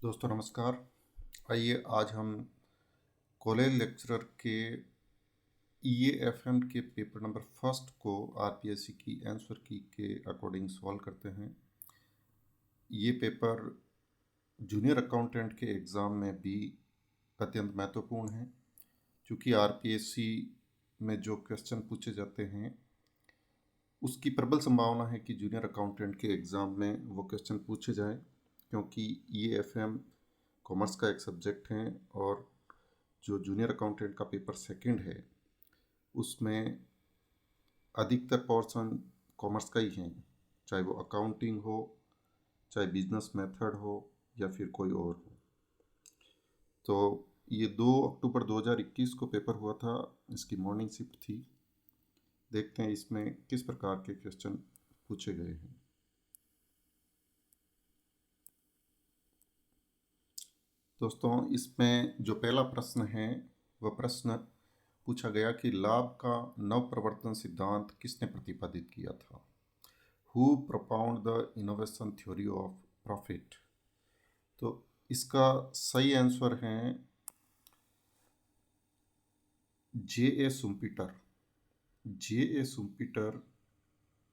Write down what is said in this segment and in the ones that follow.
दोस्तों नमस्कार। आइए आज हम कॉलेज लेक्चरर के ईएएफएम के पेपर नंबर फर्स्ट को आरपीएससी की आंसर की के अकॉर्डिंग सॉल्व करते हैं। ये पेपर जूनियर अकाउंटेंट के एग्ज़ाम में भी अत्यंत महत्वपूर्ण है, क्योंकि आरपीएससी में जो क्वेश्चन पूछे जाते हैं उसकी प्रबल संभावना है कि जूनियर अकाउंटेंट के एग्ज़ाम में वो क्वेश्चन पूछे जाएं, क्योंकि ईएएफएम कॉमर्स का एक सब्जेक्ट है और जो जूनियर अकाउंटेंट का पेपर सेकंड है उसमें अधिकतर पोर्शन कॉमर्स का ही है, चाहे वो अकाउंटिंग हो, चाहे बिजनेस मेथड हो या फिर कोई और हो। तो ये 2 अक्टूबर 2021 को पेपर हुआ था, इसकी मॉर्निंग शिफ्ट थी। देखते हैं इसमें किस प्रकार के क्वेश्चन पूछे गए हैं। दोस्तों इसमें जो पहला प्रश्न है वह प्रश्न पूछा गया कि लाभ का नवप्रवर्तन सिद्धांत किसने प्रतिपादित किया था। Who प्रोपाउंड the innovation theory of profit. तो इसका सही आंसर है जे सुम्पीटर। जे सुम्पीटर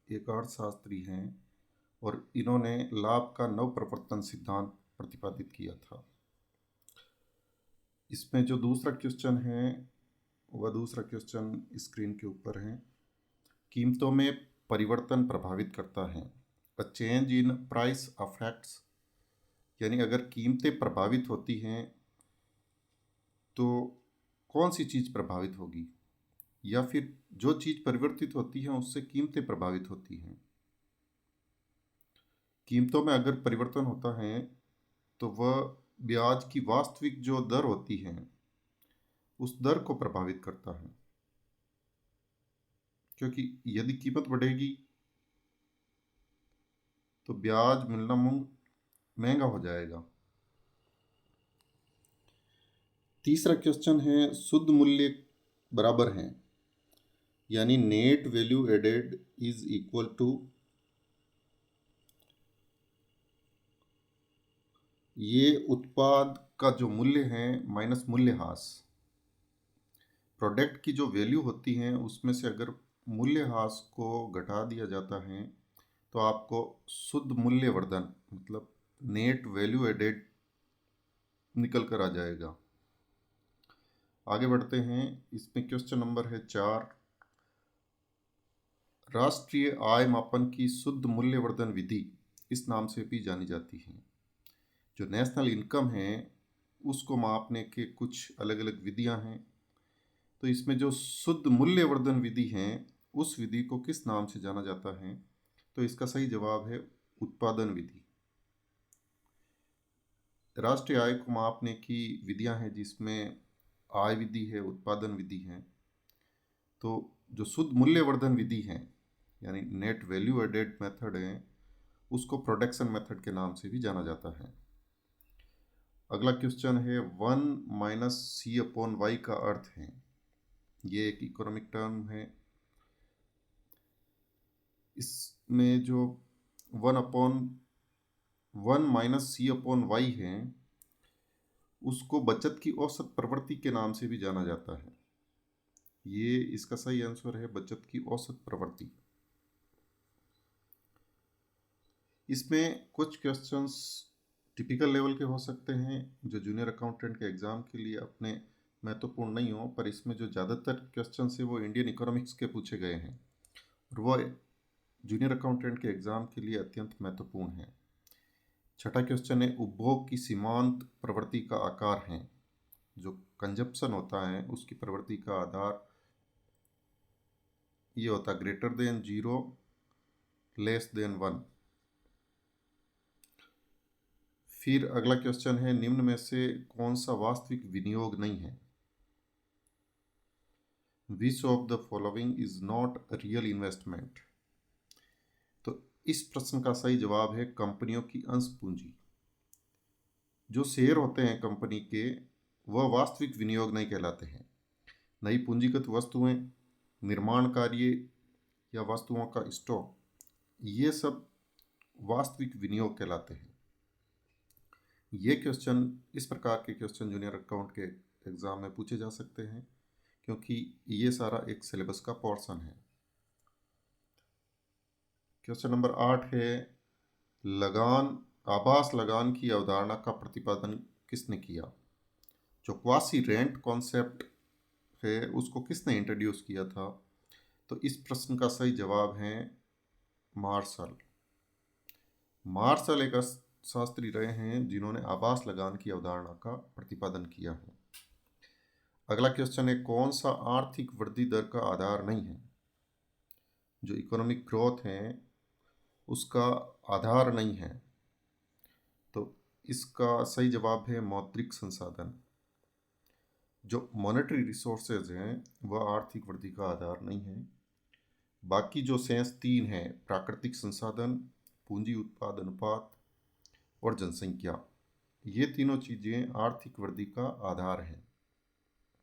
एक अर्थशास्त्री हैं और इन्होंने लाभ का नवप्रवर्तन सिद्धांत प्रतिपादित किया था। इसमें जो दूसरा क्वेश्चन है वह दूसरा क्वेश्चन स्क्रीन के ऊपर है। कीमतों में परिवर्तन प्रभावित करता है। A change in price affects, यानी अगर कीमतें प्रभावित होती हैं तो कौन सी चीज़ प्रभावित होगी, या फिर जो चीज़ परिवर्तित होती है उससे कीमतें प्रभावित होती हैं। कीमतों में अगर परिवर्तन होता है तो वह ब्याज की वास्तविक जो दर होती है उस दर को प्रभावित करता है, क्योंकि यदि कीमत बढ़ेगी तो ब्याज मिलना महंगा हो जाएगा। तीसरा क्वेश्चन है शुद्ध मूल्य बराबर है, यानी net value added is equal to, ये उत्पाद का जो मूल्य है माइनस मूल्यह्रास। प्रोडक्ट की जो वैल्यू होती है उसमें से अगर मूल्यह्रास को घटा दिया जाता है तो आपको शुद्ध मूल्यवर्धन मतलब नेट वैल्यू एडेड निकल कर आ जाएगा। आगे बढ़ते हैं। इसमें क्वेश्चन नंबर है 4। राष्ट्रीय आय मापन की शुद्ध मूल्यवर्धन विधि इस नाम से भी जानी जाती है। जो नेशनल इनकम है उसको मापने के कुछ अलग अलग विधियां हैं, तो इसमें जो शुद्ध मूल्यवर्धन विधि है उस विधि को किस नाम से जाना जाता है। तो इसका सही जवाब है उत्पादन विधि। राष्ट्रीय आय को मापने की विधियां हैं जिसमें आय विधि है, उत्पादन विधि है। तो जो शुद्ध मूल्यवर्धन विधि है यानी नेट वैल्यू एडेड मेथड है उसको प्रोडक्शन मेथड के नाम से भी जाना जाता है। अगला क्वेश्चन है 1 - C/Y का अर्थ है। ये एक इकोनॉमिक टर्म है। इसमें जो 1/(1 - C/Y) है उसको बचत की औसत प्रवृत्ति के नाम से भी जाना जाता है। ये इसका सही आंसर है बचत की औसत प्रवृत्ति। इसमें कुछ क्वेश्चंस टिपिकल लेवल के हो सकते हैं जो जूनियर अकाउंटेंट के एग्ज़ाम के लिए अपने महत्वपूर्ण नहीं हो, पर इसमें जो ज़्यादातर क्वेश्चंस है वो इंडियन इकोनॉमिक्स के पूछे गए हैं और वो जूनियर अकाउंटेंट के एग्ज़ाम के लिए अत्यंत महत्वपूर्ण है। छठा क्वेश्चन है उपभोग की सीमांत प्रवृत्ति का आकार है। जो कंजप्शन होता है उसकी प्रवृत्ति का आधार ये होता है ग्रेटर देन 0 लेस देन 1। फिर अगला क्वेश्चन है निम्न में से कौन सा वास्तविक विनियोग नहीं है। Which of the following is not real investment. तो इस प्रश्न का सही जवाब है कंपनियों की अंश पूंजी। जो शेयर होते हैं कंपनी के वह वास्तविक विनियोग नहीं कहलाते हैं। नई पूंजीगत वस्तुएं, निर्माण कार्य या वस्तुओं का स्टॉक, ये सब वास्तविक विनियोग कहलाते हैं। ये क्वेश्चन, इस प्रकार के क्वेश्चन जूनियर अकाउंट के एग्ज़ाम में पूछे जा सकते हैं, क्योंकि ये सारा एक सिलेबस का पोर्शन है। क्वेश्चन नंबर 8 है, लगान आवास लगान की अवधारणा का प्रतिपादन किसने किया? जो क्वासी रेंट कॉन्सेप्ट है उसको किसने इंट्रोड्यूस किया था? तो इस प्रश्न का सही जवाब है मार्शल। मार्शल एक शास्त्री रहे हैं जिन्होंने आवास लगान की अवधारणा का प्रतिपादन किया है। अगला क्वेश्चन है, कौन सा आर्थिक वृद्धि दर का आधार नहीं है? जो इकोनॉमिक ग्रोथ है उसका आधार नहीं है। तो इसका सही जवाब है मौद्रिक संसाधन। जो मॉनेटरी रिसोर्सेज हैं वह आर्थिक वृद्धि का आधार नहीं है। बाकी जो शेष 3 हैं, प्राकृतिक संसाधन, पूंजी उत्पाद अनुपात और जनसंख्या, ये तीनों चीज़ें आर्थिक वृद्धि का आधार हैं,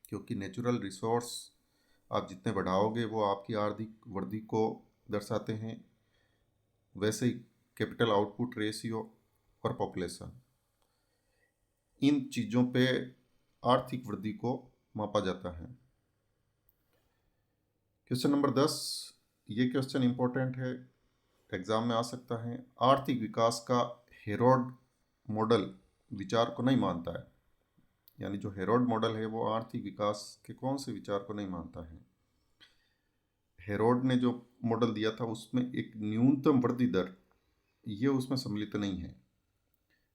क्योंकि नेचुरल रिसोर्स आप जितने बढ़ाओगे वो आपकी आर्थिक वृद्धि को दर्शाते हैं। वैसे ही कैपिटल आउटपुट रेशियो और पॉपुलेशन, इन चीज़ों पे आर्थिक वृद्धि को मापा जाता है। क्वेश्चन नंबर 10, ये क्वेश्चन इंपॉर्टेंट है, एग्जाम में आ सकता है। आर्थिक विकास का हेरोड मॉडल विचार को नहीं मानता है। यानी जो हेरोड मॉडल है वो आर्थिक विकास के कौन से विचार को नहीं मानता है? हेरोड ने जो मॉडल दिया था उसमें एक न्यूनतम वृद्धि दर ये उसमें सम्मिलित नहीं है।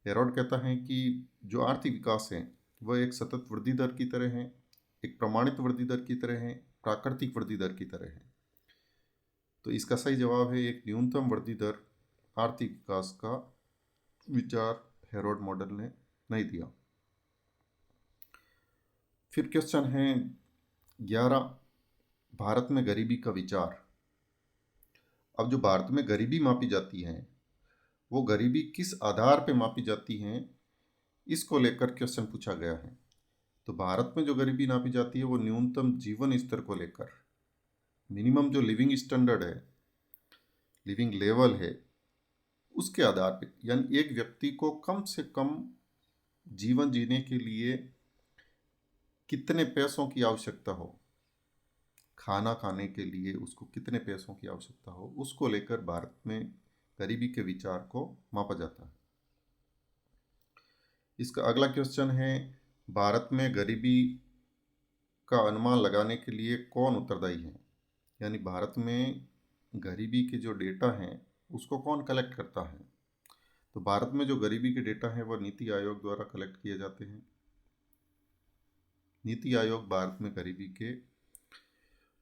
हेरोड कहता है कि जो आर्थिक विकास है वह एक सतत वृद्धि दर की तरह है, एक प्रमाणित वृद्धि दर की तरह है, प्राकृतिक वृद्धि दर की तरह है। तो इसका सही जवाब है एक न्यूनतम वृद्धि दर आर्थिक विकास का विचार हेरोड मॉडल ने नहीं दिया। फिर क्वेश्चन है 11, भारत में गरीबी का विचार। अब जो भारत में गरीबी मापी जाती है वो गरीबी किस आधार पे मापी जाती है, इसको लेकर क्वेश्चन पूछा गया है। तो भारत में जो गरीबी नापी जाती है वो न्यूनतम जीवन स्तर को लेकर, मिनिमम जो लिविंग स्टैंडर्ड है, लिविंग लेवल है, उसके आधार पे। यानी एक व्यक्ति को कम से कम जीवन जीने के लिए कितने पैसों की आवश्यकता हो, खाना खाने के लिए उसको कितने पैसों की आवश्यकता हो, उसको लेकर भारत में गरीबी के विचार को मापा जाता है। इसका अगला क्वेश्चन है, भारत में गरीबी का अनुमान लगाने के लिए कौन उत्तरदायी है? यानी भारत में गरीबी के जो डेटा हैं उसको कौन कलेक्ट करता है? तो भारत में जो गरीबी के डेटा हैं वह नीति आयोग द्वारा कलेक्ट किए जाते हैं। नीति आयोग भारत में गरीबी के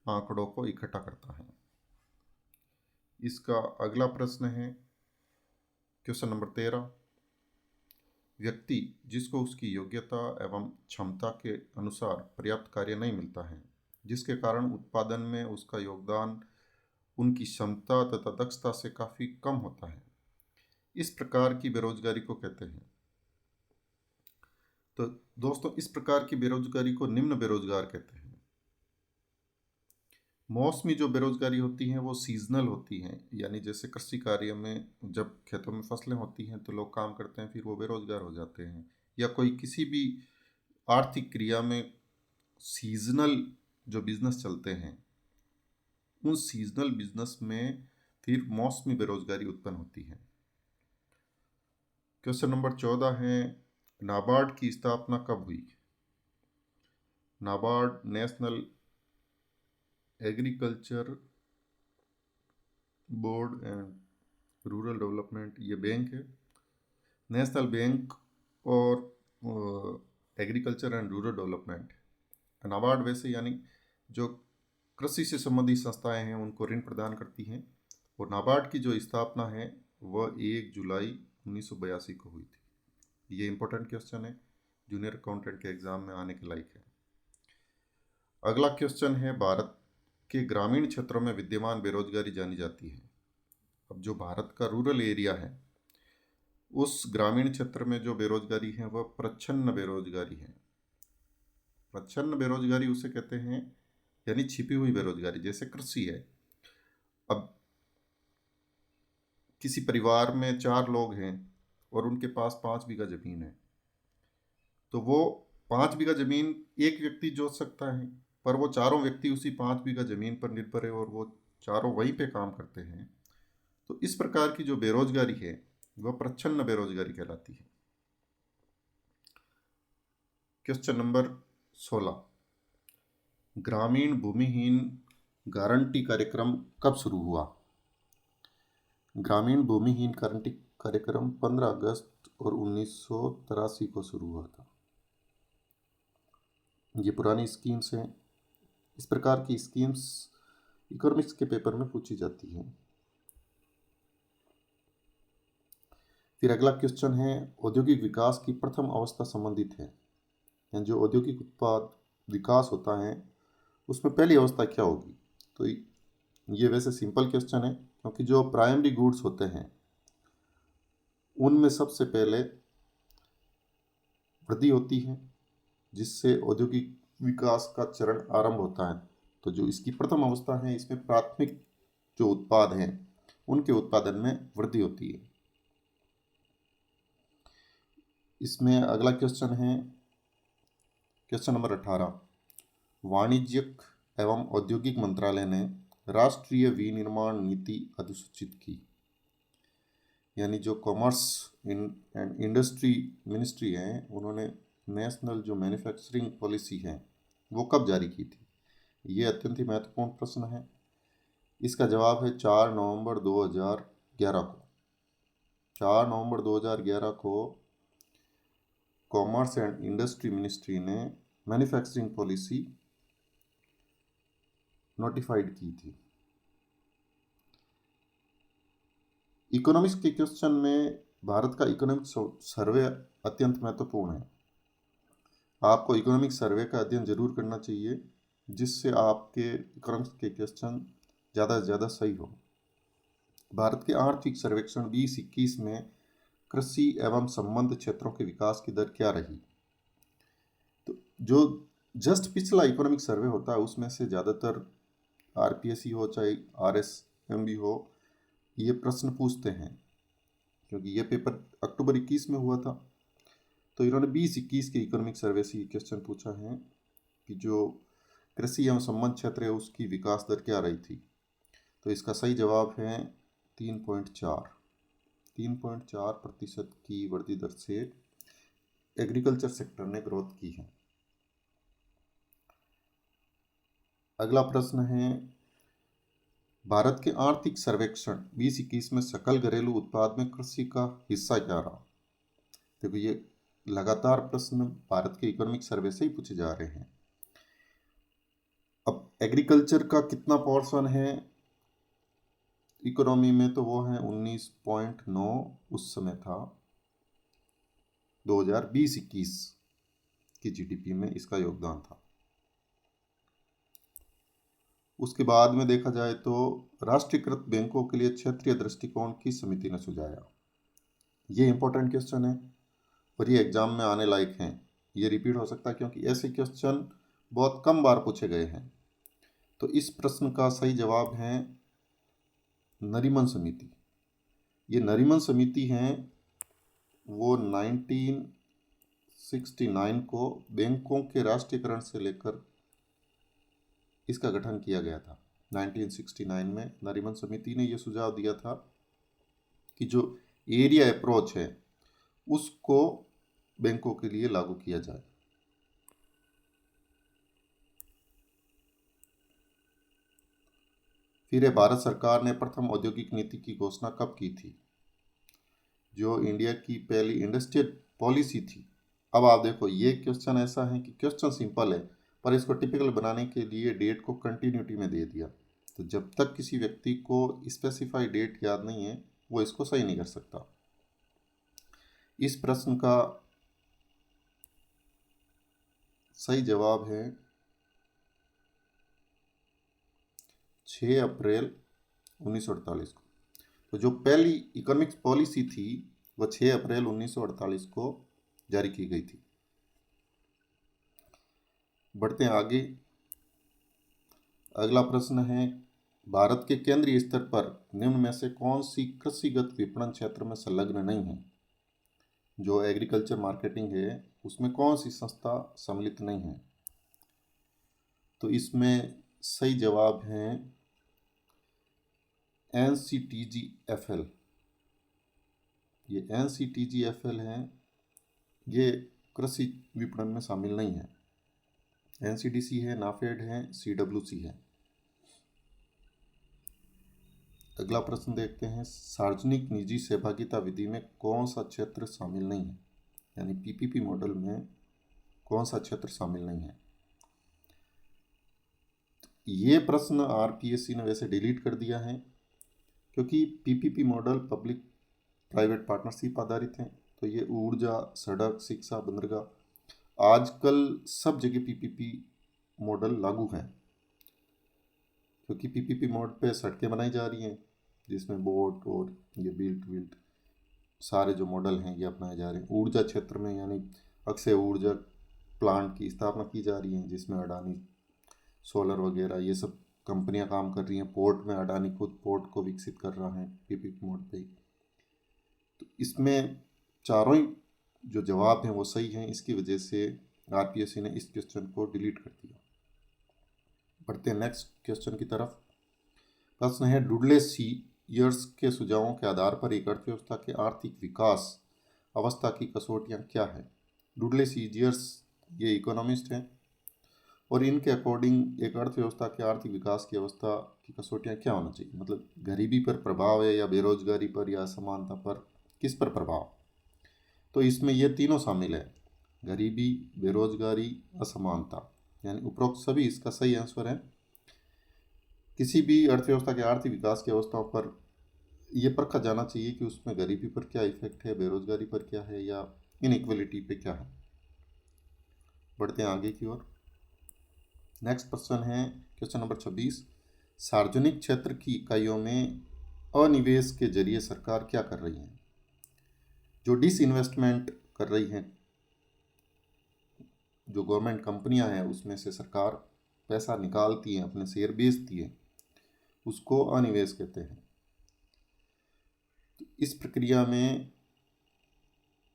आंकड़ों को इकट्ठा करता है। इसका अगला प्रश्न है क्वेश्चन नंबर 13, व्यक्ति जिसको उसकी योग्यता एवं क्षमता के अनुसार पर्याप्त कार्य नहीं मिलता है, जिसके कारण उत्पादन में उसका योगदान उनकी क्षमता तथा दक्षता से काफ़ी कम होता है, इस प्रकार की बेरोजगारी को कहते हैं। तो दोस्तों, इस प्रकार की बेरोजगारी को निम्न बेरोजगार कहते हैं। मौसमी जो बेरोजगारी होती हैं वो सीजनल होती हैं, यानी जैसे कृषि कार्य में जब खेतों में फसलें होती हैं तो लोग काम करते हैं, फिर वो बेरोजगार हो जाते हैं। या कोई किसी भी आर्थिक क्रिया में सीजनल जो बिजनेस चलते हैं, उन सीजनल बिजनेस में फिर मौसमी बेरोजगारी उत्पन्न होती है। क्वेश्चन नंबर 14 है, नाबार्ड की स्थापना कब हुई? NABARD national agriculture board and rural development, ये बैंक है। नेशनल बैंक और agriculture and rural development. NABARD वैसे यानी जो कृषि से संबंधित संस्थाएं हैं उनको ऋण प्रदान करती हैं, और नाबार्ड की जो स्थापना है वह 1 जुलाई 1982 को हुई थी। ये इंपॉर्टेंट क्वेश्चन है, जूनियर अकाउंटेंट के एग्जाम में आने के लायक है। अगला क्वेश्चन है, भारत के ग्रामीण क्षेत्रों में विद्यमान बेरोजगारी जानी जाती है। अब जो भारत का रूरल एरिया है उस ग्रामीण क्षेत्र में जो बेरोजगारी है वह प्रच्छन्न बेरोजगारी है। प्रच्छन्न बेरोजगारी उसे कहते हैं, यानी छिपी हुई बेरोजगारी। जैसे कृषि है, अब किसी परिवार में 4 लोग हैं और उनके पास 5 बीघा ज़मीन है, तो वो 5 बीघा ज़मीन एक व्यक्ति जोत सकता है, पर वो चारों व्यक्ति उसी 5 बीघा ज़मीन पर निर्भर है और वो चारों वहीं पे काम करते हैं। तो इस प्रकार की जो बेरोजगारी है वह प्रच्छन्न बेरोजगारी कहलाती है। क्वेश्चन नंबर 16, ग्रामीण भूमिहीन गारंटी कार्यक्रम कब शुरू हुआ? ग्रामीण भूमिहीन गारंटी कार्यक्रम 15 अगस्त और 1983 को शुरू हुआ था। ये पुरानी स्कीम्स हैं। इस प्रकार की स्कीम्स इकोनॉमिक्स के पेपर में पूछी जाती हैं। फिर अगला क्वेश्चन है, औद्योगिक विकास की प्रथम अवस्था संबंधित है, यानी जो औद्योगिक उत्पाद विकास होता है उसमें पहली अवस्था क्या होगी? तो ये वैसे सिंपल क्वेश्चन है, क्योंकि जो प्राइमरी गुड्स होते हैं उनमें सबसे पहले वृद्धि होती है, जिससे औद्योगिक विकास का चरण आरंभ होता है। तो जो इसकी प्रथम अवस्था है, इसमें प्राथमिक जो उत्पाद हैं उनके उत्पादन में वृद्धि होती है। इसमें अगला क्वेश्चन है क्वेश्चन नंबर 18, वाणिज्यिक एवं औद्योगिक मंत्रालय ने राष्ट्रीय विनिर्माण नीति अधिसूचित की, यानी जो कॉमर्स एंड इंडस्ट्री मिनिस्ट्री है उन्होंने नेशनल जो मैन्युफैक्चरिंग पॉलिसी है वो कब जारी की थी? ये अत्यंत ही महत्वपूर्ण प्रश्न है। इसका जवाब है 4 नवंबर 2011 को। 4 नवंबर 2011 को कॉमर्स एंड इंडस्ट्री मिनिस्ट्री ने मैन्युफैक्चरिंग पॉलिसी नोटिफाइड की थी। इकोनॉमिक्स के क्वेश्चन में भारत का इकोनॉमिक सर्वे अत्यंत महत्वपूर्ण है। आपको इकोनॉमिक सर्वे का अध्ययन जरूर करना चाहिए, जिससे आपके इकोनॉमिक्स के क्वेश्चन ज़्यादा से ज़्यादा सही हो। भारत के आर्थिक सर्वेक्षण 2021 में कृषि एवं संबद्ध क्षेत्रों के विकास की दर क्या रही? तो जो जस्ट पिछला इकोनॉमिक सर्वे होता है उसमें से ज़्यादातर आरपीएससी हो चाहे आरएसएमबी हो, ये प्रश्न पूछते हैं, क्योंकि ये पेपर अक्टूबर 21 में हुआ था। तो इन्होंने 2021 के इकोनॉमिक सर्वे से क्वेश्चन पूछा है कि जो कृषि एवं संबद्ध क्षेत्र है उसकी विकास दर क्या रही थी। तो इसका सही जवाब है 3.4। 3.4% की वृद्धि दर से एग्रीकल्चर सेक्टर ने ग्रोथ की है। अगला प्रश्न है, भारत के आर्थिक सर्वेक्षण 2021 में सकल घरेलू उत्पाद में कृषि का हिस्सा क्या रहा? देखो, ये लगातार प्रश्न भारत के इकोनॉमिक सर्वे से ही पूछे जा रहे हैं। अब एग्रीकल्चर का कितना पोर्शन है इकोनॉमी में, तो वो है 19.9 उस समय था 2020-21 की जीडीपी में इसका योगदान था। उसके बाद में देखा जाए तो राष्ट्रीयकृत बैंकों के लिए क्षेत्रीय दृष्टिकोण की समिति ने सुझाया। ये इंपॉर्टेंट क्वेश्चन है और ये एग्जाम में आने लायक हैं। ये रिपीट हो सकता है क्योंकि ऐसे क्वेश्चन बहुत कम बार पूछे गए हैं। तो इस प्रश्न का सही जवाब है नरीमन समिति। ये नरीमन समिति हैं, वो 1969 को बैंकों के राष्ट्रीयकरण से लेकर इसका गठन किया गया था। 1969 में नरीमन समिति ने यह सुझाव दिया था कि जो एरिया अप्रोच है उसको बैंकों के लिए लागू किया जाए। फिर भारत सरकार ने प्रथम औद्योगिक नीति की घोषणा कब की थी? जो इंडिया की पहली इंडस्ट्रियल पॉलिसी थी। अब आप देखो, ये क्वेश्चन ऐसा है कि क्वेश्चन सिंपल है पर इसको टिपिकल बनाने के लिए डेट को कंटिन्यूटी में दे दिया। तो जब तक किसी व्यक्ति को स्पेसिफाई डेट याद नहीं है वो इसको सही नहीं कर सकता। इस प्रश्न का सही जवाब है 6 अप्रैल 1948 को। तो जो पहली इकोनॉमिक्स पॉलिसी थी वह 6 अप्रैल 1948 को जारी की गई थी। बढ़ते हैं आगे। अगला प्रश्न है, भारत के केंद्रीय स्तर पर निम्न में से कौन सी कृषिगत विपणन क्षेत्र में संलग्न नहीं है? जो एग्रीकल्चर मार्केटिंग है उसमें कौन सी संस्था सम्मिलित नहीं है? तो इसमें सही जवाब है NCTGFL। ये NCTGFL है, ये कृषि विपणन में शामिल नहीं है। NCDC है, नाफेड है, CWC है। अगला प्रश्न देखते हैं, सार्वजनिक निजी सहभागिता विधि में कौन सा क्षेत्र शामिल नहीं है? यानी PPP मॉडल में कौन सा क्षेत्र शामिल नहीं है? ये प्रश्न RPSC ने वैसे डिलीट कर दिया है, क्योंकि PPP model public private partnership आधारित है। तो ये ऊर्जा, सड़क, शिक्षा, बंदरगाह, आजकल सब जगह PPP मॉडल लागू है, क्योंकि PPP मॉडल पे सड़कें बनाई जा रही हैं, जिसमें बोट और ये बिल्ट विल्ट सारे जो मॉडल हैं ये अपनाए जा रहे हैं। ऊर्जा क्षेत्र में यानी अक्षय ऊर्जा प्लांट की स्थापना की जा रही है, जिसमें अडानी सोलर वगैरह ये सब कंपनियां काम कर रही हैं। पोर्ट में अडानी खुद पोर्ट को विकसित कर रहा है PPP मोड पे। तो इसमें चारों ही जो जवाब हैं वो सही हैं, इसकी वजह से RPSC ने इस क्वेश्चन को डिलीट कर दिया। बढ़ते हैं नेक्स्ट क्वेश्चन की तरफ। प्रश्न है, डुडले सीयर्स के सुझावों के आधार पर एक अर्थव्यवस्था के आर्थिक विकास अवस्था की कसौटियां क्या है? डुडले सीयर्स ये इकोनॉमिस्ट हैं और इनके अकॉर्डिंग एक अर्थव्यवस्था के आर्थिक विकास की अवस्था की कसौटियां क्या होना चाहिए? मतलब गरीबी पर प्रभाव है, या बेरोजगारी पर, या असमानता पर, किस पर प्रभाव? तो इसमें ये तीनों शामिल है, गरीबी, बेरोजगारी, असमानता, यानी उपरोक्त सभी इसका सही आंसर है। किसी भी अर्थव्यवस्था के आर्थिक विकास की अवस्थाओं पर यह परखा जाना चाहिए कि उसमें गरीबी पर क्या इफेक्ट है, बेरोजगारी पर क्या है, या इनइक्वलिटी पे क्या है। बढ़ते हैं आगे की ओर। नेक्स्ट प्रश्न है क्वेश्चन नंबर 26। सार्वजनिक क्षेत्र की इकाइयों में अनिवेश के जरिए सरकार क्या कर रही है? जो डिसइन्वेस्टमेंट कर रही हैं जो गवर्नमेंट कंपनियां हैं, उसमें से सरकार पैसा निकालती है, अपने शेयर बेचती है, उसको अनिवेश कहते हैं। तो इस प्रक्रिया में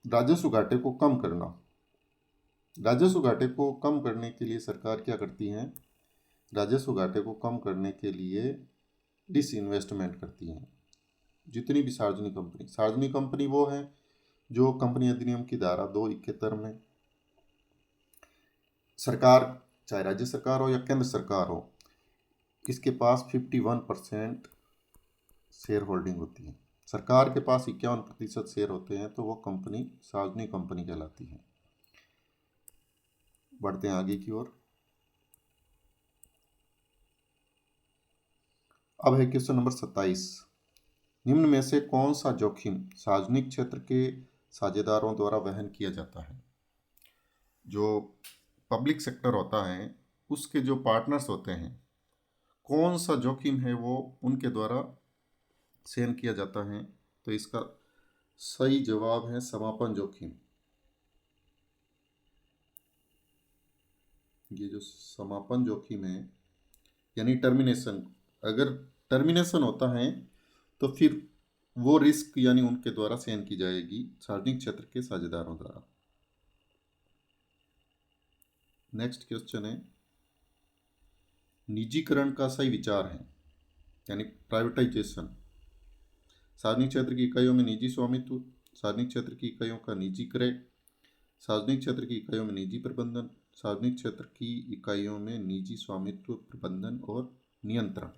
राजस्व घाटे को कम करना, राजस्व घाटे को कम करने के लिए सरकार क्या करती है? राजस्व घाटे को कम करने के लिए डिसइन्वेस्टमेंट करती हैं। जितनी भी सार्वजनिक कंपनी वो है जो कंपनी अधिनियम की धारा 271 में सरकार, चाहे राज्य सरकार हो या केंद्र सरकार हो, इसके पास 51% शेयर होल्डिंग होती है। सरकार के पास 51% शेयर होते हैं, तो वो कंपनी सार्वजनिक कंपनी कहलाती है। बढ़ते हैं आगे की ओर। अब है क्वेश्चन नंबर 27। निम्न में से कौन सा जोखिम सार्वजनिक क्षेत्र के साझेदारों द्वारा वहन किया जाता है? जो पब्लिक सेक्टर होता है उसके जो पार्टनर्स होते हैं, कौन सा जोखिम है वो उनके द्वारा सहन किया जाता है? तो इसका सही जवाब है समापन जोखिम। ये जो समापन जोखिम है यानी टर्मिनेशन, अगर टर्मिनेशन होता है तो फिर वो रिस्क यानी उनके द्वारा सहन की जाएगी सार्वजनिक क्षेत्र के साझेदारों द्वारा। नेक्स्ट क्वेश्चन है, निजीकरण का सही विचार है यानी प्राइवेटाइजेशन। सार्वजनिक क्षेत्र की इकाइयों में निजी स्वामित्व, सार्वजनिक क्षेत्र की इकाइयों का निजी क्रय, सार्वजनिक क्षेत्र की इकाइयों में निजी प्रबंधन, सार्वजनिक क्षेत्र की इकाइयों में निजी स्वामित्व, प्रबंधन और नियंत्रण।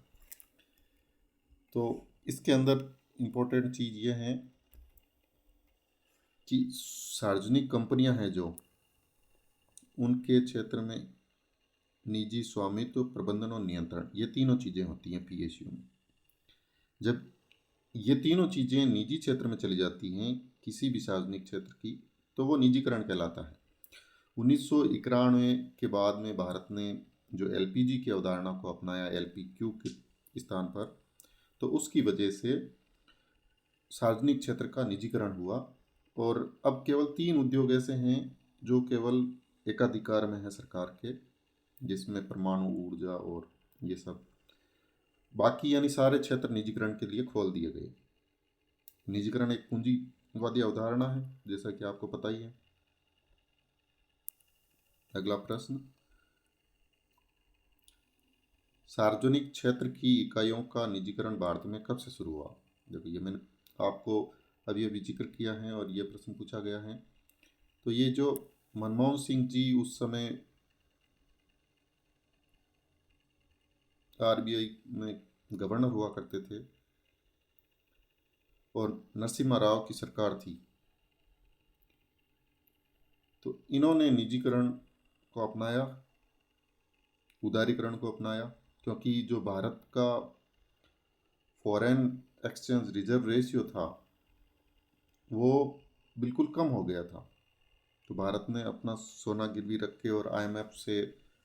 तो इसके अंदर इम्पोर्टेंट चीज़ ये है कि सार्वजनिक कंपनियां हैं जो, उनके क्षेत्र में निजी स्वामित्व, प्रबंधन और नियंत्रण, ये तीनों चीज़ें होती हैं PSU में। जब ये तीनों चीज़ें निजी क्षेत्र में चली जाती हैं किसी भी सार्वजनिक क्षेत्र की, तो वो निजीकरण कहलाता है। 1991 के बाद में भारत ने जो LPG की अवधारणा को अपनाया LPQ के स्थान पर, तो उसकी वजह से सार्वजनिक क्षेत्र का निजीकरण हुआ। और अब केवल 3 उद्योग ऐसे हैं जो केवल एकाधिकार में है सरकार के, जिसमें परमाणु ऊर्जा और ये सब, बाकी यानी सारे क्षेत्र निजीकरण के लिए खोल दिए गए। निजीकरण एक पूंजी वादी अवधारणा है, जैसा कि आपको पता ही है। अगला प्रश्न, सार्वजनिक क्षेत्र की इकाइयों का निजीकरण भारत में कब से शुरू हुआ? देखो, ये मैंने आपको अभी अभी जिक्र किया है और ये प्रश्न पूछा गया है। तो ये जो मनमोहन सिंह जी उस समय आरबीआई में गवर्नर हुआ करते थे और नरसिम्हा राव की सरकार थी, तो इन्होंने निजीकरण को अपनाया, उदारीकरण को अपनाया, क्योंकि जो भारत का फॉरेन एक्सचेंज रिजर्व रेशियो था वो बिल्कुल कम हो गया था। तो भारत ने अपना सोना गिरवी रख के और आईएमएफ से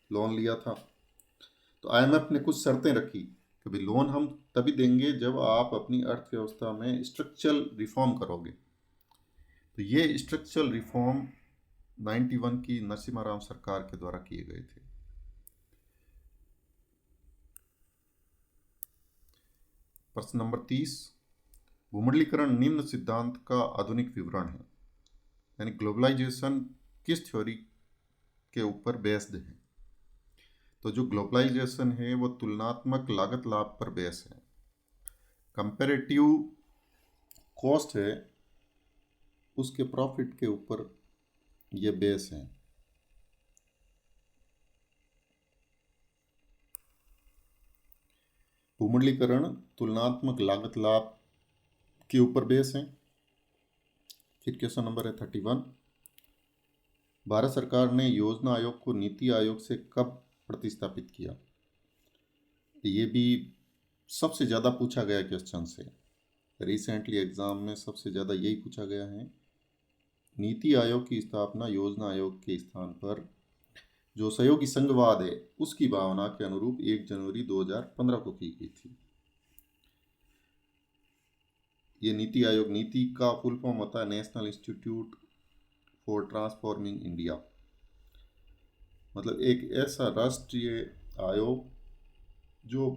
लोन लिया था। तो आईएमएफ ने कुछ शर्तें रखी कि भाई लोन हम तभी देंगे जब आप अपनी अर्थव्यवस्था में स्ट्रक्चरल रिफॉर्म करोगे। तो ये स्ट्रक्चरल रिफॉर्म 91 की नरसिम्हा राव सरकार के द्वारा किए गए थे। प्रश्न नंबर 30, भूमंडलीकरण निम्न सिद्धांत का आधुनिक विवरण है, यानी ग्लोबलाइजेशन किस थ्योरी के ऊपर बेस्ड है? तो जो ग्लोबलाइजेशन है वो तुलनात्मक लागत लाभ पर बेस है। कंपैरेटिव कॉस्ट है, उसके प्रॉफिट के ऊपर ये बेस है। भूमंडलीकरण तुलनात्मक लागत लाभ के ऊपर बेस है। फिर क्वेश्चन नंबर है 31, भारत सरकार ने योजना आयोग को नीति आयोग से कब प्रतिस्थापित किया? ये भी सबसे ज़्यादा पूछा गया क्वेश्चन से, रिसेंटली एग्जाम में सबसे ज़्यादा यही पूछा गया है। नीति आयोग की स्थापना योजना आयोग के स्थान पर जो सहयोगी संघवाद है उसकी भावना के अनुरूप 1 जनवरी 2015 को की गई थी। ये नीति आयोग, नीति का फुल फॉर्म होता है national institute for transforming India, मतलब एक ऐसा राष्ट्रीय आयोग जो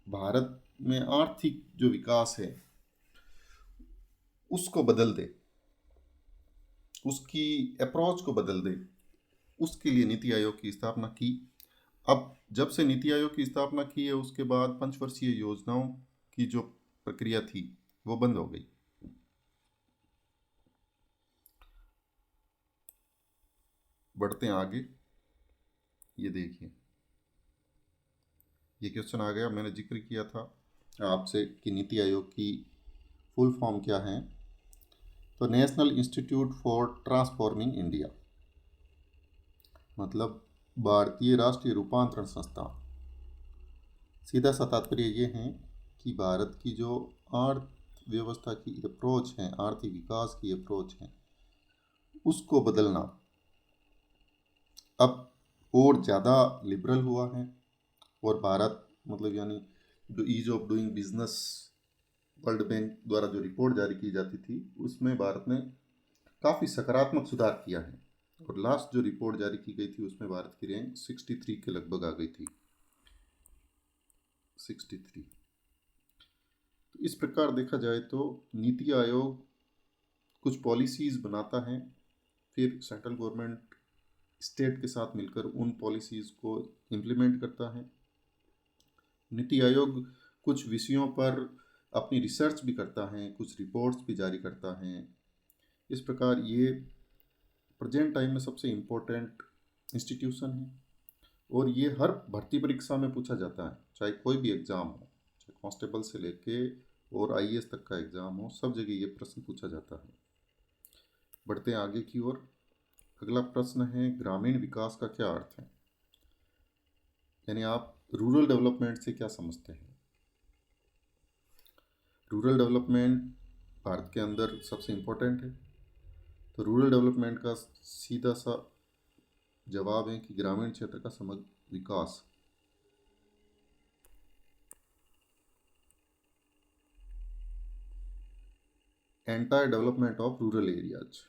भारत में आर्थिक जो विकास है उसको बदल दे, उसकी अप्रोच को बदल दे, उसके लिए नीति आयोग की स्थापना की। अब जब से नीति आयोग की स्थापना की है उसके बाद पंचवर्षीय योजनाओं की जो प्रक्रिया थी वो बंद हो गई। बढ़ते हैं आगे, ये देखिए, ये क्वेश्चन आ गया। मैंने जिक्र किया था आपसे कि नीति आयोग की फुल फॉर्म क्या है, तो national institute for transforming India, मतलब भारतीय राष्ट्रीय रूपांतरण संस्थान। सीधा सा तात्पर्य ये है कि भारत की जो अर्थव्यवस्था की अप्रोच है, आर्थिक विकास की अप्रोच है, उसको बदलना अब और ज़्यादा लिबरल हुआ है। और भारत, मतलब यानी जो ease of doing business World Bank द्वारा जो रिपोर्ट जारी की जाती थी उसमें भारत ने काफ़ी सकारात्मक सुधार किया है। और लास्ट जो रिपोर्ट जारी की गई थी उसमें भारत की रैंक 63 के लगभग आ गई थी, 63। तो इस प्रकार देखा जाए तो नीति आयोग कुछ पॉलिसीज़ बनाता है, फिर सेंट्रल गवर्नमेंट स्टेट के साथ मिलकर उन पॉलिसीज़ को इम्प्लीमेंट करता है। नीति आयोग कुछ विषयों पर अपनी रिसर्च भी करता है, कुछ रिपोर्ट्स भी जारी करता है। इस प्रकार ये प्रेजेंट टाइम में सबसे इम्पोर्टेंट इंस्टीट्यूशन है और ये हर भर्ती परीक्षा में पूछा जाता है, चाहे कोई भी एग्ज़ाम हो, चाहे कांस्टेबल से लेके और आईएएस तक का एग्ज़ाम हो, सब जगह ये प्रश्न पूछा जाता है। बढ़ते हैं आगे की ओर। अगला प्रश्न है, ग्रामीण विकास का क्या अर्थ है? यानी आप रूरल डेवलपमेंट से क्या समझते हैं? रूरल डेवलपमेंट भारत के अंदर सबसे इम्पोर्टेंट है। तो रूरल डेवलपमेंट का सीधा सा जवाब है कि ग्रामीण क्षेत्र का समग्र विकास। Entire development of rural areas.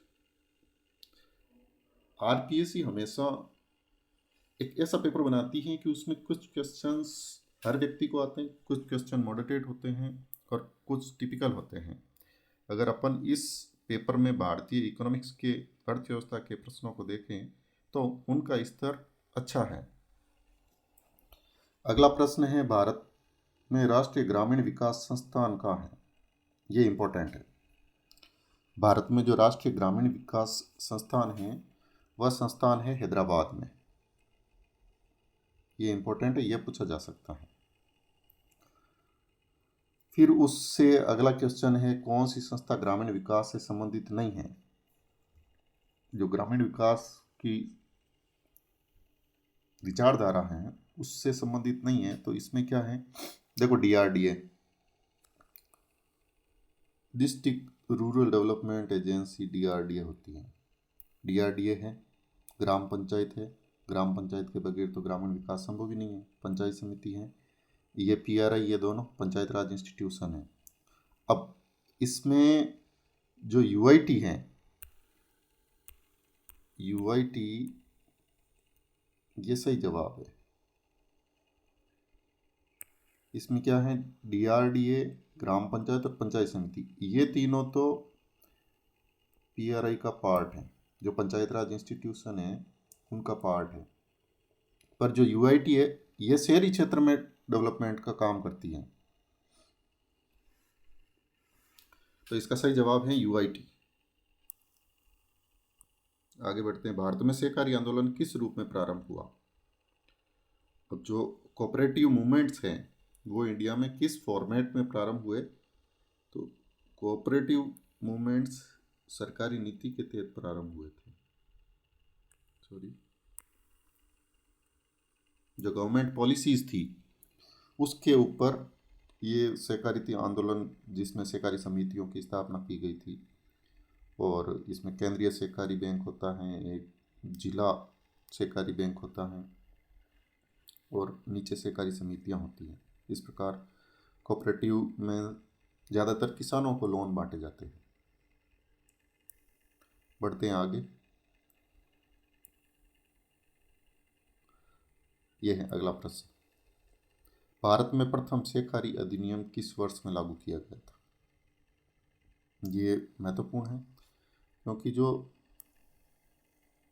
RPSC हमेशा एक ऐसा पेपर बनाती है कि उसमें कुछ क्वेश्चंस हर व्यक्ति को आते हैं, कुछ क्वेश्चन मॉडरेट होते हैं और कुछ टिपिकल होते हैं। अगर अपन इस पेपर में भारतीय इकोनॉमिक्स के अर्थव्यवस्था के प्रश्नों को देखें तो उनका स्तर अच्छा है। अगला प्रश्न है, भारत में राष्ट्रीय ग्रामीण विकास संस्थान कहाँ है? ये इम्पोर्टेंट है। भारत में जो राष्ट्रीय ग्रामीण विकास संस्थान है वह संस्थान है हैदराबाद में। ये इम्पोर्टेंट है, यह पूछा जा सकता है। फिर उससे अगला क्वेश्चन है, कौन सी संस्था ग्रामीण विकास से संबंधित नहीं है? जो ग्रामीण विकास की विचारधारा है उससे संबंधित नहीं है, तो इसमें क्या है? देखो, DRDA, district rural development agency, DRDA होती है। डीआरडीए है, ग्राम पंचायत है, ग्राम पंचायत के बगैर तो ग्रामीण विकास संभव ही नहीं है। पंचायत समिति है, ये पीआरआई, ये दोनों पंचायत राज इंस्टीट्यूशन है। अब इसमें जो यूआईटी है, यूआईटी ये सही जवाब है। इसमें क्या है? डीआरडीए, ग्राम पंचायत और पंचायत समिति, ये तीनों तो पीआरआई का पार्ट है, जो पंचायत राज इंस्टीट्यूशन है उनका पार्ट है। पर जो यूआईटी है ये शहरी क्षेत्र में डेवलपमेंट का काम करती है, तो इसका सही जवाब है यूआईटी। आगे बढ़ते हैं, भारत में सहकारी आंदोलन किस रूप में प्रारंभ हुआ? अब जो कोऑपरेटिव मूवमेंट्स हैं वो इंडिया में किस फॉर्मेट में प्रारंभ हुए? तो कोऑपरेटिव मूवमेंट्स सरकारी नीति के तहत प्रारंभ हुए थे। जो गवर्नमेंट पॉलिसीज थी उसके ऊपर ये सहकारी आंदोलन, जिसमें सहकारी समितियों की स्थापना की गई थी, और इसमें केंद्रीय सहकारी बैंक होता है, एक जिला सहकारी बैंक होता है, और नीचे सहकारी समितियां होती हैं। इस प्रकार कोऑपरेटिव में ज़्यादातर किसानों को लोन बांटे जाते हैं। बढ़ते हैं आगे, यह है अगला प्रश्न, भारत में प्रथम सहकारी अधिनियम किस वर्ष में लागू किया गया था? ये महत्वपूर्ण है क्योंकि जो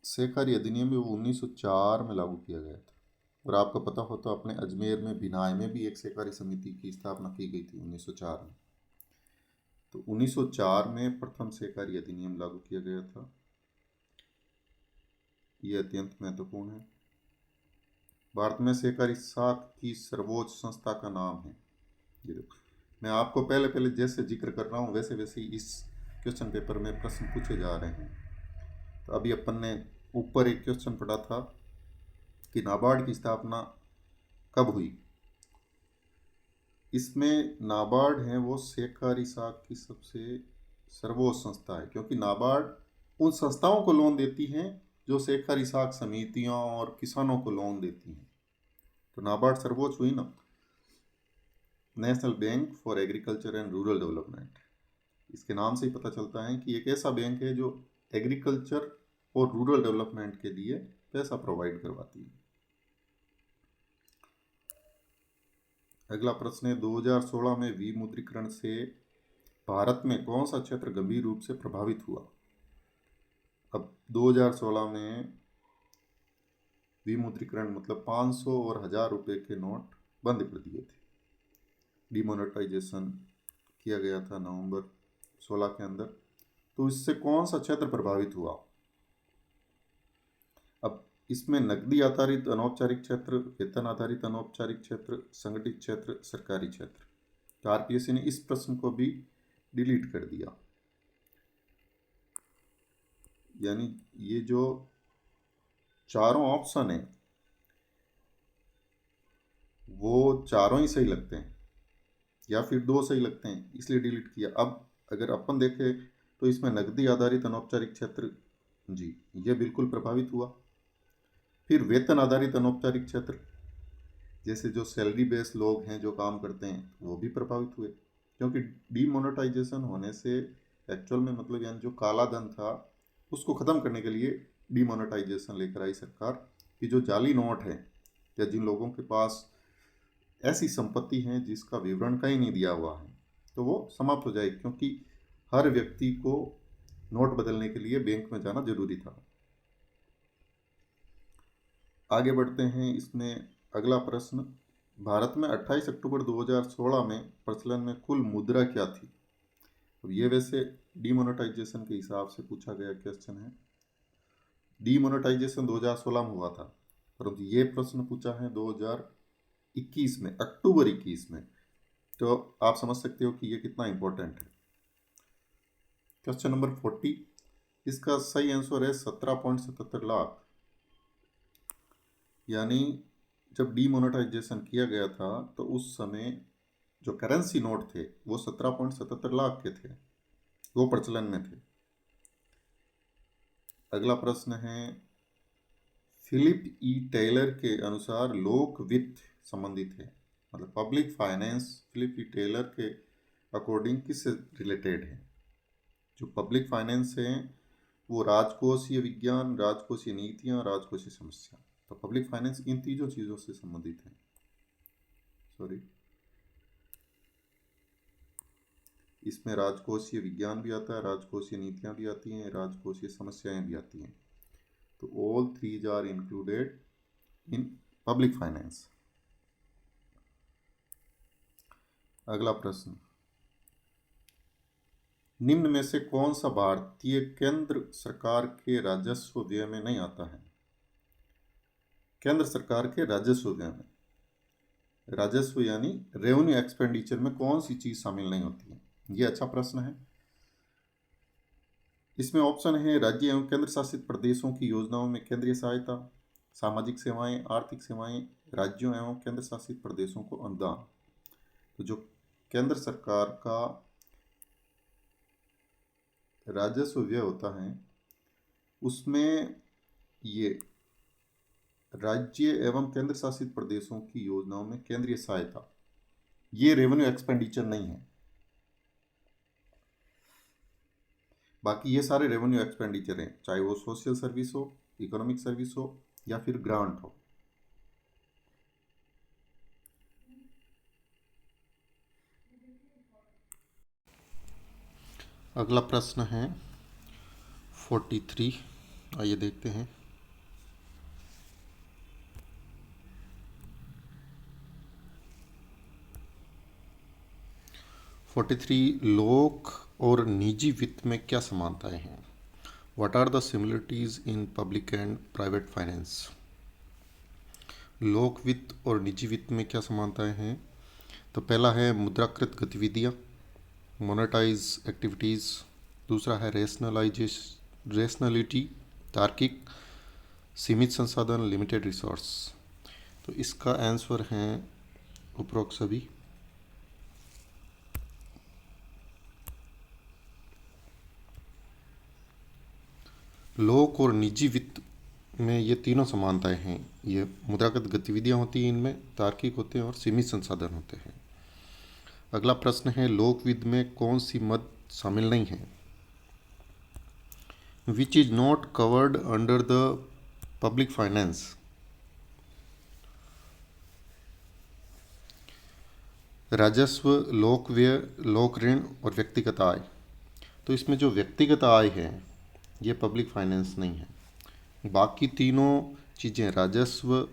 सहकारी अधिनियम है वो 1904 में लागू किया गया था। और आपको पता हो तो अपने अजमेर में बिनाय में भी एक सहकारी समिति की स्थापना की गई थी 1904 में। तो 1904 में प्रथम सहकारी अधिनियम लागू किया गया था। ये अत्यंत महत्वपूर्ण है। भारत में सहकारी साख की सर्वोच्च संस्था का नाम है, ये देखो, मैं आपको पहले पहले जैसे जिक्र कर रहा हूँ वैसे वैसे ही इस क्वेश्चन पेपर में प्रश्न पूछे जा रहे हैं। तो अभी अपन ने ऊपर एक क्वेश्चन पढ़ा था कि नाबार्ड की स्थापना कब हुई। इसमें नाबार्ड है वो सहकारी साख की सबसे सर्वोच्च संस्था है, क्योंकि नाबार्ड उन संस्थाओं को लोन देती हैं जो सहकारी साख समितियों और किसानों को लोन देती हैं। तो नाबार्ड सर्वोच्च हुई ना। National bank for agriculture and rural development, इसके नाम से ही पता चलता है कि एक ऐसा बैंक है जो एग्रीकल्चर और रूरल डेवलपमेंट के लिए पैसा प्रोवाइड करवाती है। अगला प्रश्न है, 2016 में विमुद्रीकरण से भारत में कौन सा क्षेत्र गंभीर रूप से प्रभावित हुआ? अब 2016 में विमुद्रीकरण मतलब 500 और 1000 रुपये के नोट बंद कर दिए थे। डिमोनेटाइजेशन किया गया था नवंबर 16 के अंदर। तो इससे कौन सा क्षेत्र प्रभावित हुआ? अब इसमें नकदी आधारित अनौपचारिक क्षेत्र, वेतन आधारित अनौपचारिक क्षेत्र, संगठित क्षेत्र, सरकारी क्षेत्र। तो आरपीएससी ने इस प्रश्न को भी डिलीट कर दिया। यानी ये जो चारों ऑप्शन है वो चारों ही सही लगते हैं या फिर दो सही लगते हैं, इसलिए डिलीट किया। अब अगर अपन देखें तो इसमें नकदी आधारित अनौपचारिक क्षेत्र, जी, ये बिल्कुल प्रभावित हुआ। फिर वेतन आधारित अनौपचारिक क्षेत्र, जैसे जो सैलरी बेस लोग हैं जो काम करते हैं वो भी प्रभावित हुए, क्योंकि डीमोनेटाइजेशन होने से एक्चुअल में मतलब यानी जो काला धन था उसको ख़त्म करने के लिए डीमोनेटाइजेशन लेकर आई सरकार कि जो जाली नोट है या जिन लोगों के पास ऐसी संपत्ति है जिसका विवरण कहीं नहीं दिया हुआ है तो वो समाप्त हो जाएगी, क्योंकि हर व्यक्ति को नोट बदलने के लिए बैंक में जाना जरूरी था। आगे बढ़ते हैं। इसमें अगला प्रश्न, भारत में 28 अक्टूबर 2016 में प्रचलन में कुल मुद्रा क्या थी? अब ये वैसे डीमोनेटाइजेशन के हिसाब से पूछा गया क्वेश्चन है। डीमोनेटाइजेशन 2016 में हुआ था, परंतु ये प्रश्न पूछा है 2021 में, अक्टूबर 21 में। तो आप समझ सकते हो कि ये कितना इंपॉर्टेंट है। क्वेश्चन नंबर 40, इसका सही आंसर है 17.77 लाख। यानी जब डीमोनेटाइजेशन किया गया था तो उस समय जो करेंसी नोट थे वो 17.77 लाख के थे, वो प्रचलन में थे। अगला प्रश्न है, फिलिप ई टेलर के अनुसार लोक वित्त संबंधित है, मतलब पब्लिक फाइनेंस फिलिप ई टेलर के अकॉर्डिंग किससे रिलेटेड है? जो पब्लिक फाइनेंस है वो राजकोषीय विज्ञान, राजकोषीय नीतियां, राजकोषीय समस्या। तो पब्लिक फाइनेंस इन तीनों चीज़ों से संबंधित है। सॉरी, इसमें राजकोषीय विज्ञान भी आता है, राजकोषीय नीतियां भी आती हैं, राजकोषीय समस्याएं भी आती हैं। तो all threes are included in public finance. अगला प्रश्न, निम्न में से कौन सा भारतीय केंद्र सरकार के राजस्व व्यय में नहीं आता है? केंद्र सरकार के राजस्व व्यय में, राजस्व यानी रेवेन्यू एक्सपेंडिचर में कौन सी चीज शामिल नहीं होती है? ये अच्छा प्रश्न है। इसमें ऑप्शन है, राज्य एवं केंद्र शासित प्रदेशों की योजनाओं में केंद्रीय सहायता, सामाजिक सेवाएं, आर्थिक सेवाएं, राज्यों एवं केंद्र शासित प्रदेशों को अनुदान। तो जो केंद्र सरकार का राजस्व व्यय होता है उसमें ये राज्य एवं केंद्र शासित प्रदेशों की योजनाओं में केंद्रीय सहायता, ये रेवेन्यू एक्सपेंडिचर नहीं है। बाकी ये सारे रेवेन्यू एक्सपेंडिचर हैं, चाहे वो सोशल सर्विस हो, इकोनॉमिक सर्विस हो या फिर ग्रांट हो। अगला प्रश्न है 43, आइए देखते हैं। लोक और निजी वित्त में क्या समानताएं हैं? What are the similarities in public and private finance? लोक वित्त और निजी वित्त में क्या समानताएं हैं? तो पहला है मुद्राकृत गतिविधियां, मोनेटाइज एक्टिविटीज़। दूसरा है रेशनलिटी, तार्किक, सीमित संसाधन, लिमिटेड रिसोर्स। तो इसका आंसर है उपरोक्त सभी। लोक और निजी वित्त में ये तीनों समानताएं हैं। ये मुद्रागत गतिविधियां होती हैं, इनमें तार्किक होते हैं और सीमित संसाधन होते हैं। अगला प्रश्न है, लोक वित्त में कौन सी मद शामिल नहीं है? Which is not covered under the public finance? राजस्व, लोक व्यय, लोक ऋण और व्यक्तिगत आय। तो इसमें जो व्यक्तिगत आय है ये पब्लिक फाइनेंस नहीं है। बाकी तीनों चीज़ें, राजस्व,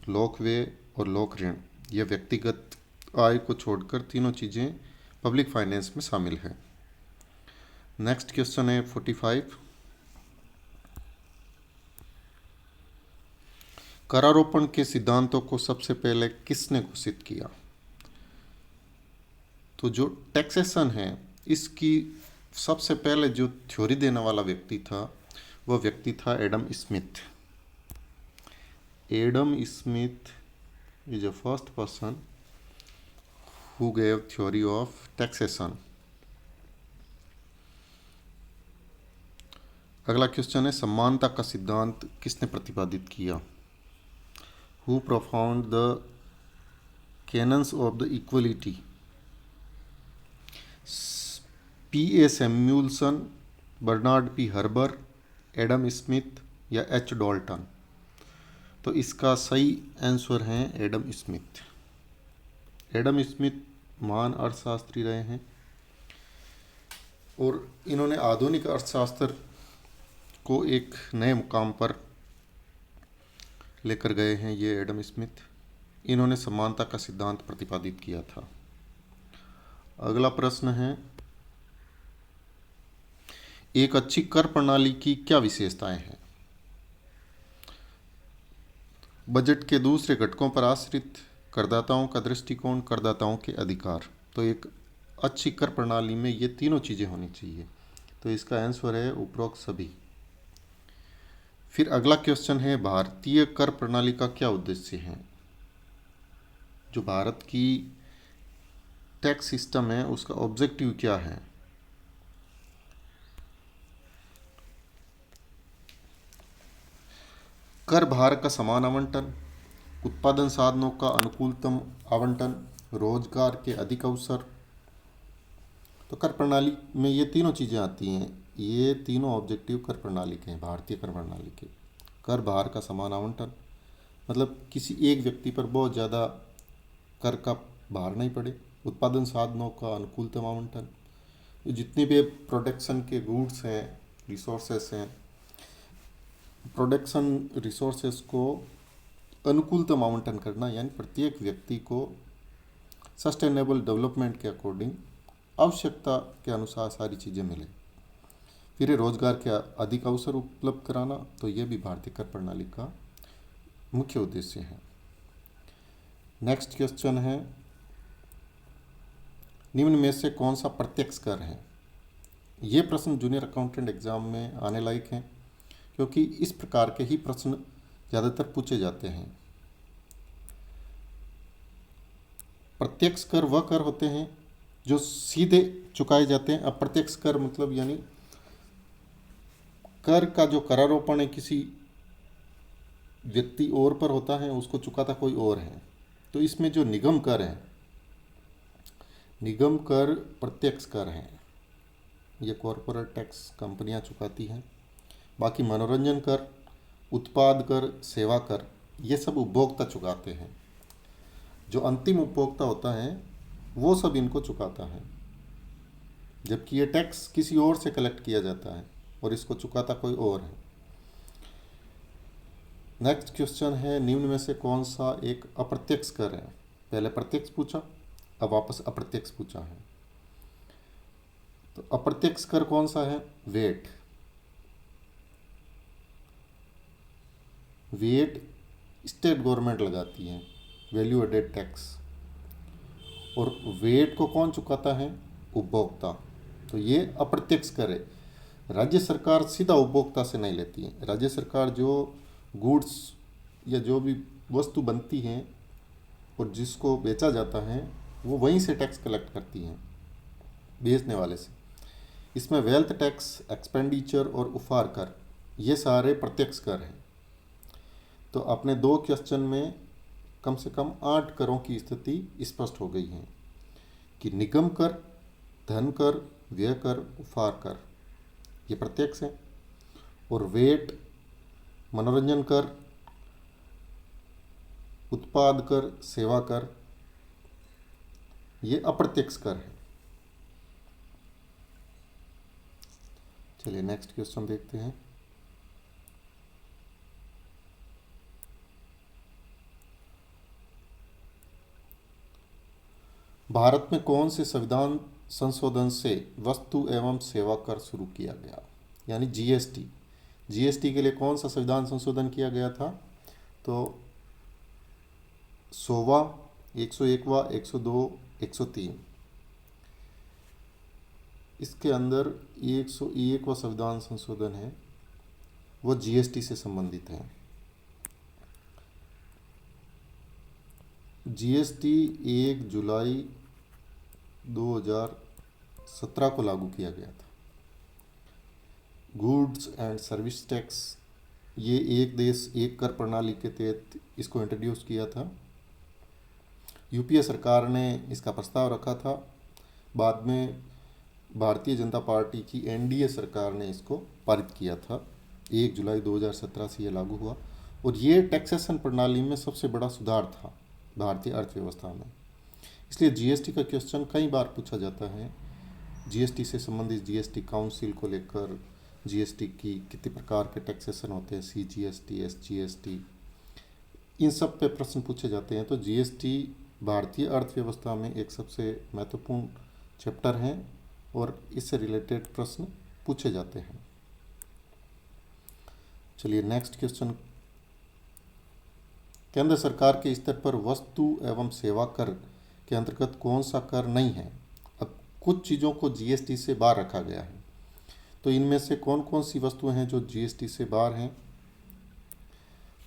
लोक व्यय और लोक ऋण, ये व्यक्तिगत आय को छोड़कर तीनों चीज़ें पब्लिक फाइनेंस में शामिल हैं। नेक्स्ट क्वेश्चन है 45, करारोपण के सिद्धांतों को सबसे पहले किसने घोषित किया? तो जो टैक्सेशन है इसकी सबसे पहले जो थ्योरी देने वाला व्यक्ति था वह व्यक्ति था Adam Smith. Adam Smith is a first person who gave theory of taxation. अगला क्वेश्चन है, समानता का सिद्धांत किसने प्रतिपादित किया? Who propounded the canons of the equality? P.A. Samuelson, Bernard P Herber, Adam Smith या एच डॉल्टन? तो इसका सही आंसर है एडम स्मिथ। एडम स्मिथ महान अर्थशास्त्री रहे हैं और इन्होंने आधुनिक अर्थशास्त्र को एक नए मुकाम पर लेकर गए हैं ये एडम स्मिथ। इन्होंने समानता का सिद्धांत प्रतिपादित किया था। अगला प्रश्न है, एक अच्छी कर प्रणाली की क्या विशेषताएं हैं? बजट के दूसरे घटकों पर आश्रित, करदाताओं का दृष्टिकोण, करदाताओं के अधिकार। तो एक अच्छी कर प्रणाली में ये तीनों चीज़ें होनी चाहिए। तो इसका आंसर है उपरोक्त सभी। फिर अगला क्वेश्चन है, भारतीय कर प्रणाली का क्या उद्देश्य है? जो भारत की टैक्स सिस्टम है उसका ऑब्जेक्टिव क्या है? कर भार का समान आवंटन, उत्पादन साधनों का अनुकूलतम आवंटन, रोजगार के अधिक अवसर। तो कर प्रणाली में ये तीनों चीज़ें आती हैं। ये तीनों ऑब्जेक्टिव कर प्रणाली के हैं, भारतीय कर प्रणाली के। कर भार का समान आवंटन मतलब किसी एक व्यक्ति पर बहुत ज़्यादा कर का भार नहीं पड़े। उत्पादन साधनों का अनुकूलतम आवंटन, जितने भी प्रोडक्शन के गुड्स हैं, रिसोर्सेस हैं, प्रोडक्शन रिसोर्सेस को अनुकूलतम आवंटन करना, यानी प्रत्येक व्यक्ति को सस्टेनेबल डेवलपमेंट के अकॉर्डिंग आवश्यकता के अनुसार सारी चीज़ें मिलें। फिर रोजगार के अधिक अवसर उपलब्ध कराना, तो ये भी भारतीय कर प्रणाली का मुख्य उद्देश्य है। नेक्स्ट क्वेश्चन है, निम्न में से कौन सा प्रत्यक्ष कर है? ये प्रश्न जूनियर अकाउंटेंट एग्जाम में आने लायक हैं, क्योंकि इस प्रकार के ही प्रश्न ज़्यादातर पूछे जाते हैं। प्रत्यक्ष कर वह कर होते हैं जो सीधे चुकाए जाते हैं। अप्रत्यक्ष कर मतलब यानी कर का जो करारोपण है किसी व्यक्ति और पर होता है, उसको चुकाता कोई और है। तो इसमें जो निगम कर है, निगम कर प्रत्यक्ष कर है, ये कॉरपोरेट टैक्स कंपनियां चुकाती हैं। बाकी मनोरंजन कर, उत्पाद कर, सेवा कर, ये सब उपभोक्ता चुकाते हैं। जो अंतिम उपभोक्ता होता है वो सब इनको चुकाता है, जबकि ये टैक्स किसी और से कलेक्ट किया जाता है और इसको चुकाता कोई और है। नेक्स्ट क्वेश्चन है, निम्न में से कौन सा एक अप्रत्यक्ष कर है? पहले प्रत्यक्ष पूछा, अब वापस अप्रत्यक्ष पूछा है। तो अप्रत्यक्ष कर कौन सा है? वेट। वेट स्टेट गवर्नमेंट लगाती है, वैल्यू एडेड टैक्स। और वेट को कौन चुकाता है? उपभोक्ता। तो ये अप्रत्यक्ष कर है। राज्य सरकार सीधा उपभोक्ता से नहीं लेती है। राज्य सरकार जो गुड्स या जो भी वस्तु बनती हैं और जिसको बेचा जाता है वो वहीं से टैक्स कलेक्ट करती हैं, बेचने वाले से। इसमें वेल्थ टैक्स, एक्सपेंडिचर और उपहार कर, ये सारे प्रत्यक्ष कर हैं। तो अपने दो क्वेश्चन में कम से कम 8 करों की स्थिति स्पष्ट हो गई है कि निगम कर, धन कर, व्यय कर, उपहार कर, ये प्रत्यक्ष है। और वेट, मनोरंजन कर, उत्पाद कर, सेवा कर, ये अप्रत्यक्ष कर है। चलिए नेक्स्ट क्वेश्चन देखते हैं। भारत में कौन से संविधान संशोधन से वस्तु एवं सेवा कर शुरू किया गया, यानी जीएसटी? जीएसटी के लिए कौन सा संविधान संशोधन किया गया था? तो 100वां, 101वां, 102, 103। इसके अंदर 101वां संविधान संशोधन है, वो जीएसटी से संबंधित है। जीएसटी 1 जुलाई 2017 को लागू किया गया था। गुड्स एंड सर्विस टैक्स, ये एक देश एक कर प्रणाली के तहत इसको इंट्रोड्यूस किया था। यूपीए सरकार ने इसका प्रस्ताव रखा था, बाद में भारतीय जनता पार्टी की एनडीए सरकार ने इसको पारित किया था। 1 जुलाई 2017 से ये लागू हुआ और ये टैक्सेशन प्रणाली में सबसे बड़ा सुधार था भारतीय अर्थव्यवस्था में। इसलिए जीएसटी का क्वेश्चन कई बार पूछा जाता है। जीएसटी से संबंधित जीएसटी काउंसिल को लेकर, जीएसटी की कितने प्रकार के टैक्सेशन होते हैं, सीजीएसटी, एसजीएसटी, इन सब पे प्रश्न पूछे जाते हैं। तो जीएसटी भारतीय अर्थव्यवस्था में एक सबसे महत्वपूर्ण चैप्टर है और इससे रिलेटेड प्रश्न पूछे जाते हैं। चलिए नेक्स्ट क्वेश्चन। केंद्र सरकार के स्तर पर वस्तु एवं सेवा कर के अंतर्गत कौन सा कर नहीं है? अब कुछ चीज़ों को जीएसटी से बाहर रखा गया है, तो इनमें से कौन कौन सी वस्तुएं हैं जो जीएसटी से बाहर हैं?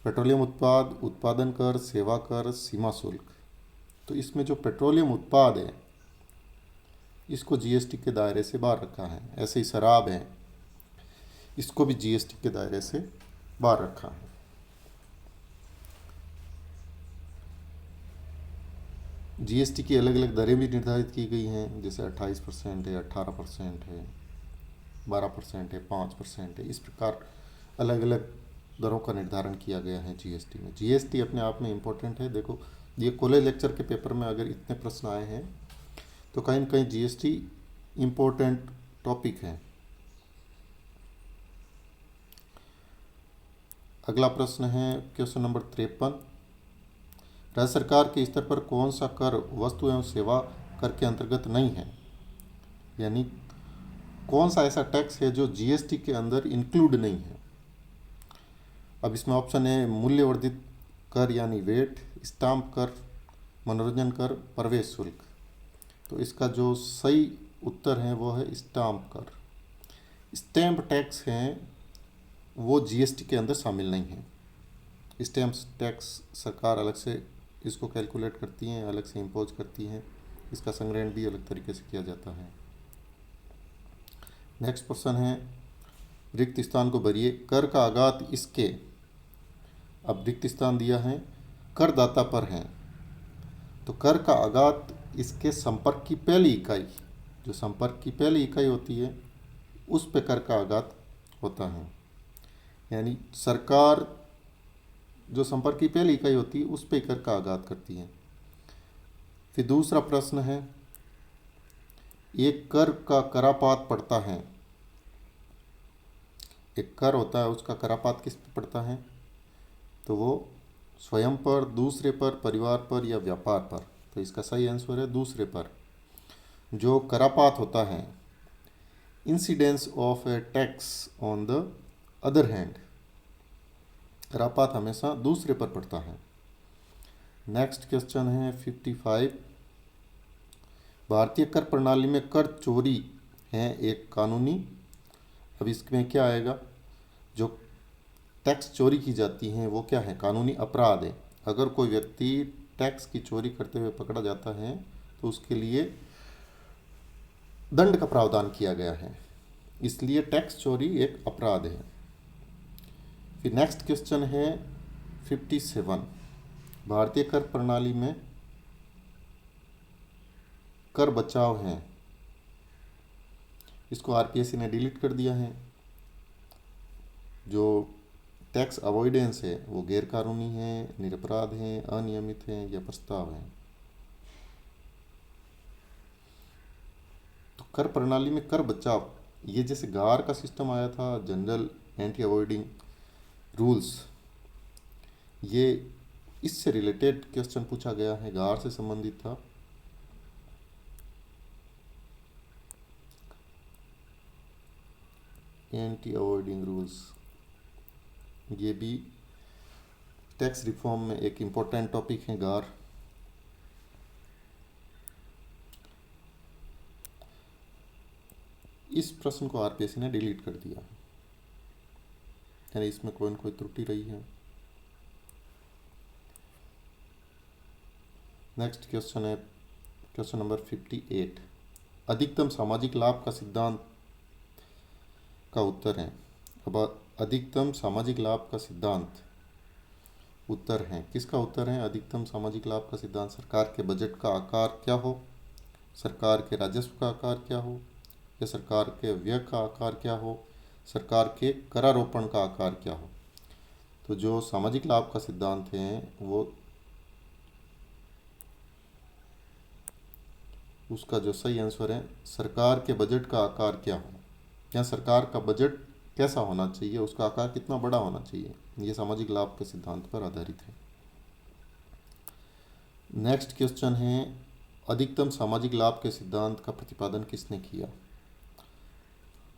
पेट्रोलियम उत्पाद, उत्पादन कर, सेवा कर, सीमा शुल्क। तो इसमें जो पेट्रोलियम उत्पाद है इसको जीएसटी के दायरे से बाहर रखा है। ऐसे ही शराब है, इसको भी जीएसटी के दायरे से बाहर रखा है। जीएसटी की अलग अलग दरें भी निर्धारित की गई हैं, जैसे 28% है, 18% है, 12% है, 5% है। इस प्रकार अलग अलग दरों का निर्धारण किया गया है जीएसटी में। जीएसटी अपने आप में इम्पोर्टेंट है। देखो, ये कॉलेज लेक्चर के पेपर में अगर इतने प्रश्न आए हैं तो कहीं न कहीं जीएसटी इम्पोर्टेंट टॉपिक है। अगला प्रश्न है क्वेश्चन नंबर 53। राज्य सरकार के स्तर पर कौन सा कर वस्तु एवं सेवा कर के अंतर्गत नहीं है? यानी कौन सा ऐसा टैक्स है जो जीएसटी के अंदर इंक्लूड नहीं है? अब इसमें ऑप्शन है मूल्यवर्धित कर यानी वेट, स्टाम्प कर, मनोरंजन कर, प्रवेश शुल्क। तो इसका जो सही उत्तर है वो है स्टाम्प कर। स्टैम्प टैक्स हैं वो जीएसटी के अंदर शामिल नहीं है। स्टैम्प टैक्स सरकार अलग से इसको कैलकुलेट करती हैं, अलग से इम्पोज करती हैं। इसका संग्रहण भी अलग तरीके से किया जाता है। नेक्स्ट प्रश्न है रिक्त स्थान को भरिए। कर का आघात इसके, अब रिक्त स्थान दिया है, करदाता पर है, तो कर का आघात इसके संपर्क की पहली इकाई, जो संपर्क की पहली इकाई होती है उस पे कर का आघात होता है। यानी सरकार जो संपर्क की पहली इकाई होती है उस पे कर का आघात करती है। फिर दूसरा प्रश्न है एक कर का करापात पड़ता है। एक कर होता है उसका करापात किस पे पड़ता है? तो वो स्वयं पर, दूसरे पर, परिवार पर या व्यापार पर। तो इसका सही आंसर है दूसरे पर। जो करापात होता है, incidence of a tax on the other hand, करापात हमेशा दूसरे पर पड़ता है। नेक्स्ट क्वेश्चन है 55। भारतीय कर प्रणाली में कर चोरी है एक कानूनी, अब इसमें क्या आएगा? जो टैक्स चोरी की जाती हैं वो क्या है? कानूनी अपराध है। अगर कोई व्यक्ति टैक्स की चोरी करते हुए पकड़ा जाता है तो उसके लिए दंड का प्रावधान किया गया है, इसलिए टैक्स चोरी एक अपराध है। फिर नेक्स्ट क्वेश्चन है 57। भारतीय कर प्रणाली में कर बचाव है, इसको आरपीएससी ने डिलीट कर दिया है। जो टैक्स अवॉइडेंस है वो गैरकानूनी है, निरपराध है, अनियमित है या प्रस्ताव है। तो कर प्रणाली में कर बचाव, ये जैसे गार का सिस्टम आया था, जनरल एंटी अवॉइडिंग रूल्स, ये इससे रिलेटेड क्वेश्चन पूछा गया है, गार से संबंधित था। एंटी अवॉइडिंग रूल्स ये भी टैक्स रिफॉर्म में एक इम्पोर्टेंट टॉपिक है, गार। इस प्रश्न को आरपीएससी ने डिलीट कर दिया, यानी इसमें कोई न कोई त्रुटि रही है। नेक्स्ट क्वेश्चन है क्वेश्चन नंबर 58। अधिकतम सामाजिक लाभ का सिद्धांत का उत्तर है। अब अधिकतम सामाजिक लाभ का सिद्धांत उत्तर है, किसका उत्तर है? अधिकतम सामाजिक लाभ का सिद्धांत सरकार के बजट का आकार क्या हो, सरकार के राजस्व का आकार क्या हो, या सरकार के व्यय का आकार क्या हो, सरकार के करारोपण का आकार क्या हो। तो जो सामाजिक लाभ का सिद्धांत है वो उसका जो सही आंसर है सरकार के बजट का आकार क्या हो, या सरकार का बजट कैसा होना चाहिए, उसका आकार कितना बड़ा होना चाहिए, ये सामाजिक लाभ के सिद्धांत पर आधारित है। नेक्स्ट क्वेश्चन है, अधिकतम सामाजिक लाभ के सिद्धांत का प्रतिपादन किसने किया?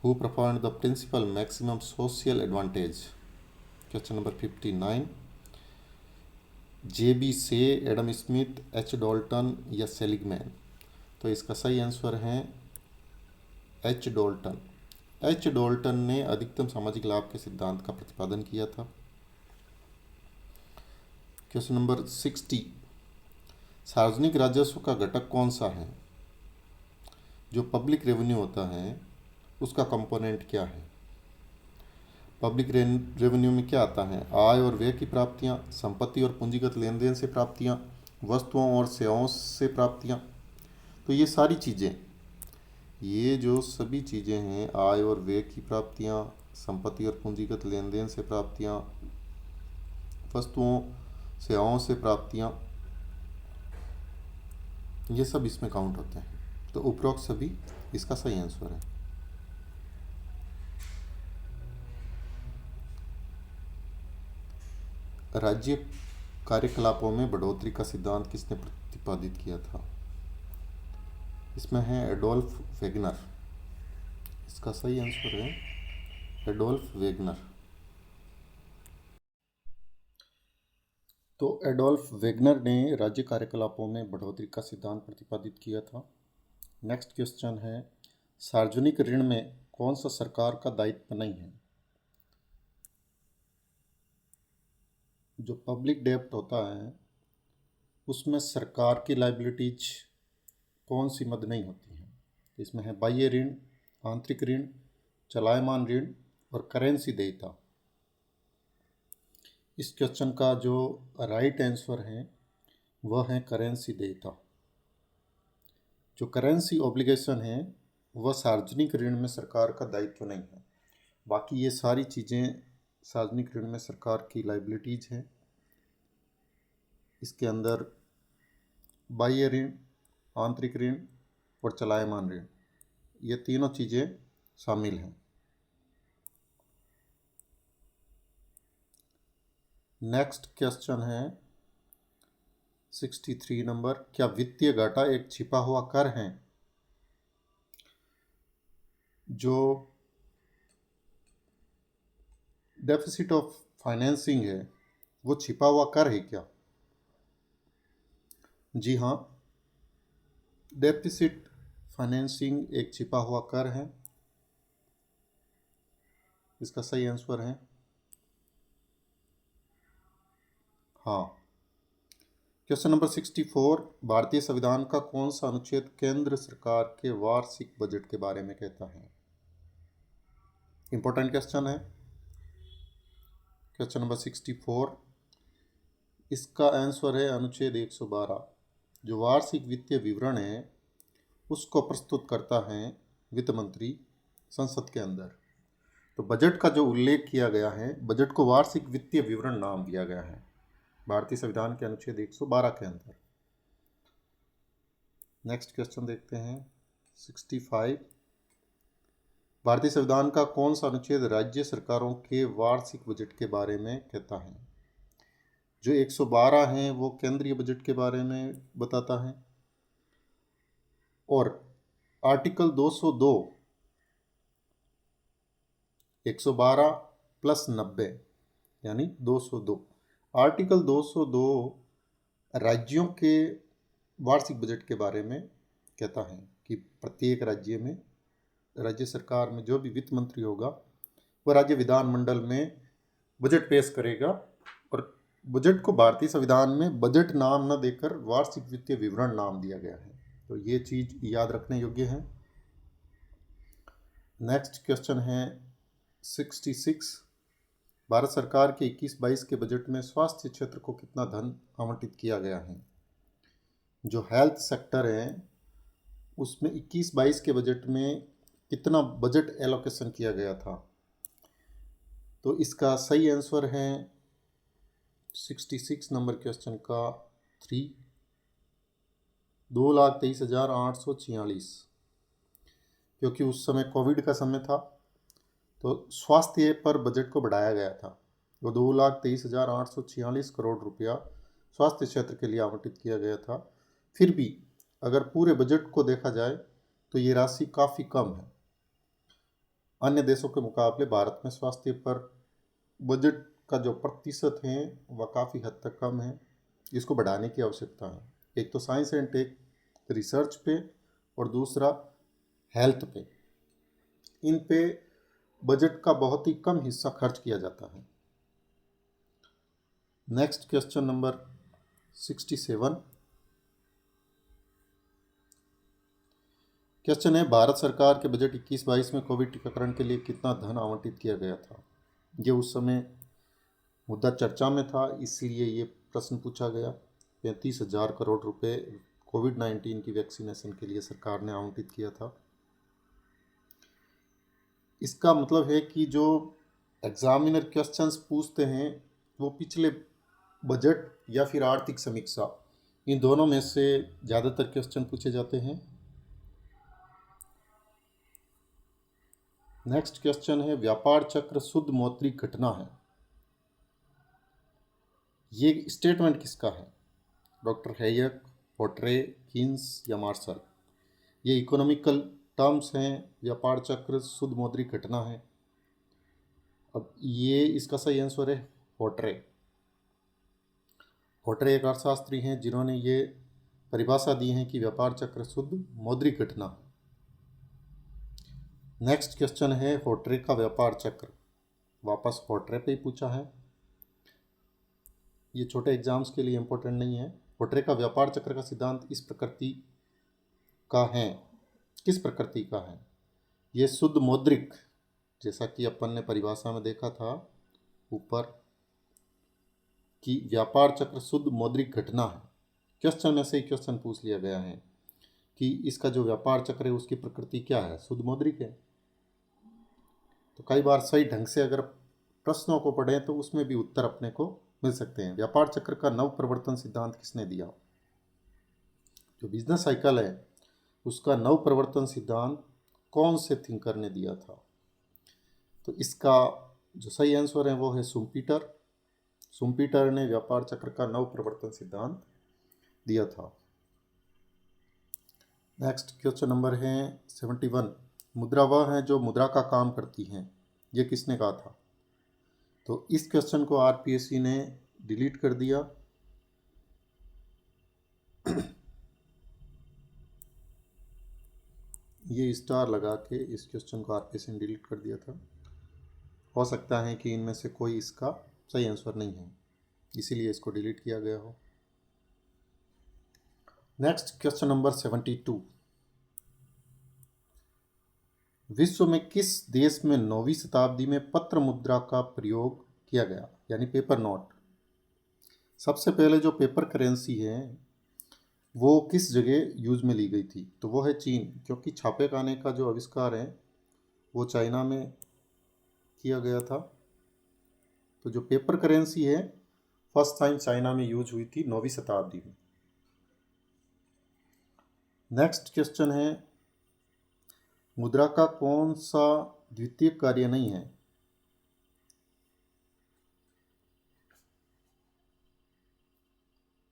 Who performed the principal maximum social advantage? Question number 59। JB से, एडम स्मिथ, H डॉल्टन या सेलिगमैन? तो इसका सही आंसर है H डॉल्टन। H डॉल्टन ने अधिकतम सामाजिक लाभ के सिद्धांत का प्रतिपादन किया था। Question number 60। सार्वजनिक राजस्व का घटक कौन सा है? जो पब्लिक रेवेन्यू होता है उसका कंपोनेंट क्या है? पब्लिक रेवेन्यू में क्या आता है? आय और व्यय की प्राप्तियां, संपत्ति और पूंजीगत लेन देन से प्राप्तियां, वस्तुओं और सेवाओं से प्राप्तियां। तो ये सारी चीज़ें, ये जो सभी चीज़ें हैं, आय और व्यय की प्राप्तियां, संपत्ति और पूंजीगत लेन देन से प्राप्तियां, वस्तुओं सेवाओं से प्राप्तियां, ये सब इसमें काउंट होते हैं। तो उपरोक्त सभी इसका सही आंसर है। राज्य कार्यकलापों में बढ़ोतरी का सिद्धांत किसने प्रतिपादित किया था? इसमें है एडोल्फ वेगनर। इसका सही आंसर है एडोल्फ वेगनर। तो एडोल्फ वेगनर ने राज्य कार्यकलापों में बढ़ोतरी का सिद्धांत प्रतिपादित किया था। नेक्स्ट क्वेश्चन है, सार्वजनिक ऋण में कौन सा सरकार का दायित्व नहीं है? जो पब्लिक डेब्ट होता है उसमें सरकार की लाइबिलिटीज कौन सी मद नहीं होती हैं? इसमें है बाह्य ऋण, आंतरिक ऋण, चलायमान ऋण और करेंसी देयता। इस क्वेश्चन का जो राइट आंसर है वह है करेंसी देयता। जो करेंसी ऑब्लिगेशन है वह सार्वजनिक ऋण में सरकार का दायित्व नहीं है। बाकी ये सारी चीज़ें सार्वजनिक ऋण में सरकार की लाइबिलिटीज हैं। इसके अंदर बाह्य ऋण, आंतरिक ऋण और चलायमान ऋण, ये तीनों चीज़ें शामिल हैं। नेक्स्ट क्वेश्चन है 63 नंबर, क्या वित्तीय घाटा एक छिपा हुआ कर है? जो डेफिसिट ऑफ फाइनेंसिंग है वो छिपा हुआ कर है क्या? जी हाँ, डेफिसिट फाइनेंसिंग एक छिपा हुआ कर है। इसका सही आंसर है हाँ। क्वेश्चन नंबर 64, भारतीय संविधान का कौन सा अनुच्छेद केंद्र सरकार के वार्षिक बजट के बारे में कहता है? इंपॉर्टेंट क्वेश्चन है। क्वेश्चन नंबर 64, इसका आंसर है अनुच्छेद 112। जो वार्षिक वित्तीय विवरण है उसको प्रस्तुत करता है वित्त मंत्री संसद के अंदर। तो बजट का जो उल्लेख किया गया है, बजट को वार्षिक वित्तीय विवरण नाम दिया गया है भारतीय संविधान के अनुच्छेद 112 के अंदर। नेक्स्ट क्वेश्चन देखते हैं 65, भारतीय संविधान का कौन सा अनुच्छेद राज्य सरकारों के वार्षिक बजट के बारे में कहता है? जो 112 हैं वो केंद्रीय बजट के बारे में बताता है और आर्टिकल 202 112 प्लस 90 यानी 202, आर्टिकल 202 राज्यों के वार्षिक बजट के बारे में कहता है कि प्रत्येक राज्य में, राज्य सरकार में जो भी वित्त मंत्री होगा वह राज्य विधानमंडल में बजट पेश करेगा और बजट को भारतीय संविधान में बजट नाम न देकर वार्षिक वित्तीय विवरण नाम दिया गया है। तो ये चीज़ याद रखने योग्य है। नेक्स्ट क्वेश्चन है 66, भारत सरकार के 21-22 के बजट में स्वास्थ्य क्षेत्र को कितना धन आवंटित किया गया है? जो हेल्थ सेक्टर है उसमें 21-22 के बजट में कितना बजट एलोकेशन किया गया था? तो इसका सही आंसर है 66 नंबर क्वेश्चन का 3, 2,23,846, क्योंकि उस समय कोविड का समय था तो स्वास्थ्य पर बजट को बढ़ाया गया था। वो 2,23,846 करोड़ रुपया स्वास्थ्य क्षेत्र के लिए आवंटित किया गया था। फिर भी अगर पूरे बजट को देखा जाए तो ये राशि काफ़ी कम है। अन्य देशों के मुकाबले भारत में स्वास्थ्य पर बजट का जो प्रतिशत है वह काफ़ी हद तक कम है। इसको बढ़ाने की आवश्यकता है। एक तो साइंस एंड टेक रिसर्च पे और दूसरा हेल्थ पे। इन पे बजट का बहुत ही कम हिस्सा खर्च किया जाता है। Next question number 67। क्वेश्चन है, भारत सरकार के बजट 21-22 में कोविड टीकाकरण के लिए कितना धन आवंटित किया गया था। ये उस समय मुद्दा चर्चा में था, इसलिए ये प्रश्न पूछा गया। 35,000 करोड़ रुपए कोविड-19 की वैक्सीनेशन के लिए सरकार ने आवंटित किया था। इसका मतलब है कि जो एग्जामिनर क्वेश्चंस पूछते हैं वो पिछले बजट या फिर आर्थिक समीक्षा, इन दोनों में से ज़्यादातर क्वेश्चन पूछे जाते हैं। नेक्स्ट क्वेश्चन है, व्यापार चक्र शुद्ध मौद्रिक घटना है। ये स्टेटमेंट किसका है? डॉक्टर हैयक, पोट्रे, कीन्स या मार्शल? ये इकोनॉमिकल टर्म्स हैं। व्यापार चक्र शुद्ध मौद्रिक घटना है। अब ये इसका सही आंसर है पोट्रे। पोट्रे एक अर्थशास्त्री हैं जिन्होंने ये परिभाषा दी है कि व्यापार चक्र शुद्ध मौद्रिक घटना है। नेक्स्ट क्वेश्चन है, पोट्रे का व्यापार चक्र। वापस पोट्रे पे ही पूछा है। ये छोटे एग्जाम्स के लिए इम्पोर्टेंट नहीं है। पोट्रे का व्यापार चक्र का सिद्धांत इस प्रकृति का है। किस प्रकृति का है? ये शुद्ध मौद्रिक, जैसा कि अपन ने परिभाषा में देखा था ऊपर कि व्यापार चक्र शुद्ध मौद्रिक घटना है। क्वेश्चन में से ही क्वेश्चन पूछ लिया गया है कि इसका जो व्यापार चक्र है उसकी प्रकृति क्या है, शुद्ध मौद्रिक है। तो कई बार सही ढंग से अगर प्रश्नों को पढ़ें तो उसमें भी उत्तर अपने को मिल सकते हैं। व्यापार चक्र का नव प्रवर्तन सिद्धांत किसने दिया? जो बिजनेस साइकिल है उसका नव प्रवर्तन सिद्धांत कौन से थिंकर ने दिया था? तो इसका जो सही आंसर है वो है शुम्पीटर। शुम्पीटर ने व्यापार चक्र का नव प्रवर्तन सिद्धांत दिया था। नेक्स्ट क्वेश्चन नंबर है 71। मुद्रा वह है जो मुद्रा का काम करती हैं, ये किसने कहा था? तो इस क्वेश्चन को आरपीएससी ने डिलीट कर दिया। ये स्टार लगा के इस क्वेश्चन को आरपीएससी ने डिलीट कर दिया था। हो सकता है कि इनमें से कोई इसका सही आंसर नहीं है, इसीलिए इसको डिलीट किया गया हो। Next question number 72। विश्व में किस देश में 9वीं शताब्दी में पत्र मुद्रा का प्रयोग किया गया, यानी पेपर नोट? सबसे पहले जो पेपर करेंसी है वो किस जगह यूज में ली गई थी? तो वो है चीन, क्योंकि छापे खाने का जो आविष्कार है वो चाइना में किया गया था। तो जो पेपर करेंसी है फर्स्ट टाइम चाइना में यूज हुई थी 9वीं शताब्दी में। नेक्स्ट क्वेश्चन है, मुद्रा का कौन सा द्वितीयक कार्य नहीं है?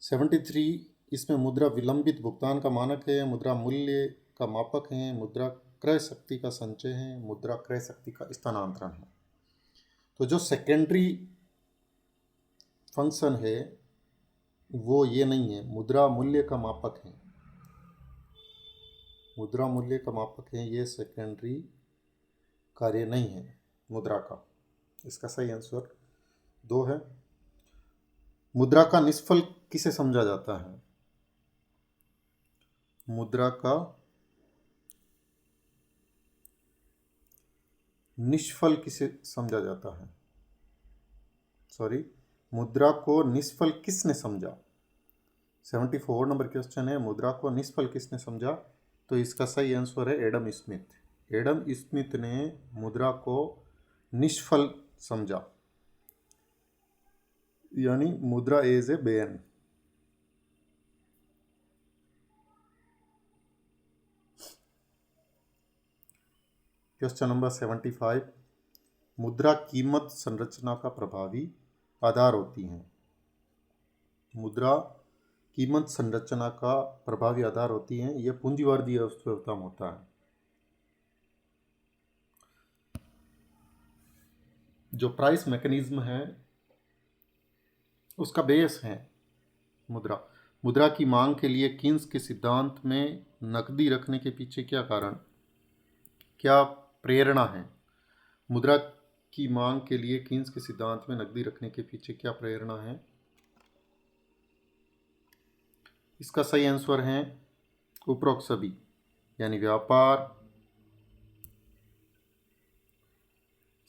Seventy three. इसमें मुद्रा विलंबित भुगतान का मानक है, मुद्रा मूल्य का मापक है, मुद्रा क्रय शक्ति का संचय है, मुद्रा क्रय शक्ति का स्थानांतरण है। तो जो सेकेंडरी फंक्शन है वो ये नहीं है, मुद्रा मूल्य का मापक है। मुद्रा मूल्य का मापक है, ये सेकेंडरी कार्य नहीं है मुद्रा का। इसका सही आंसर 2 है। मुद्रा का निष्फल किसे समझा जाता है? मुद्रा का निष्फल किसे समझा जाता है? सॉरी, मुद्रा को निष्फल किसने समझा? 74 नंबर क्वेश्चन है, मुद्रा को निष्फल किसने समझा? तो इसका सही आंसर है एडम स्मिथ। एडम स्मिथ ने मुद्रा को निष्फल समझा, यानी मुद्रा as a ban. Question number 75। मुद्रा कीमत संरचना का प्रभावी आधार होती हैं। मुद्रा कीमत संरचना का प्रभावी आधार होती हैं। यह पूंजीवादी अर्थव्यवस्था में होता है। जो प्राइस मैकेनिज्म है उसका बेस है मुद्रा। मुद्रा की मांग के लिए कीन्स के सिद्धांत में नकदी रखने के पीछे क्या कारण, क्या प्रेरणा है? मुद्रा की मांग के लिए कीन्स के सिद्धांत में नकदी रखने के पीछे क्या प्रेरणा है? इसका सही आंसर है उपरोक्त सभी, यानी व्यापार,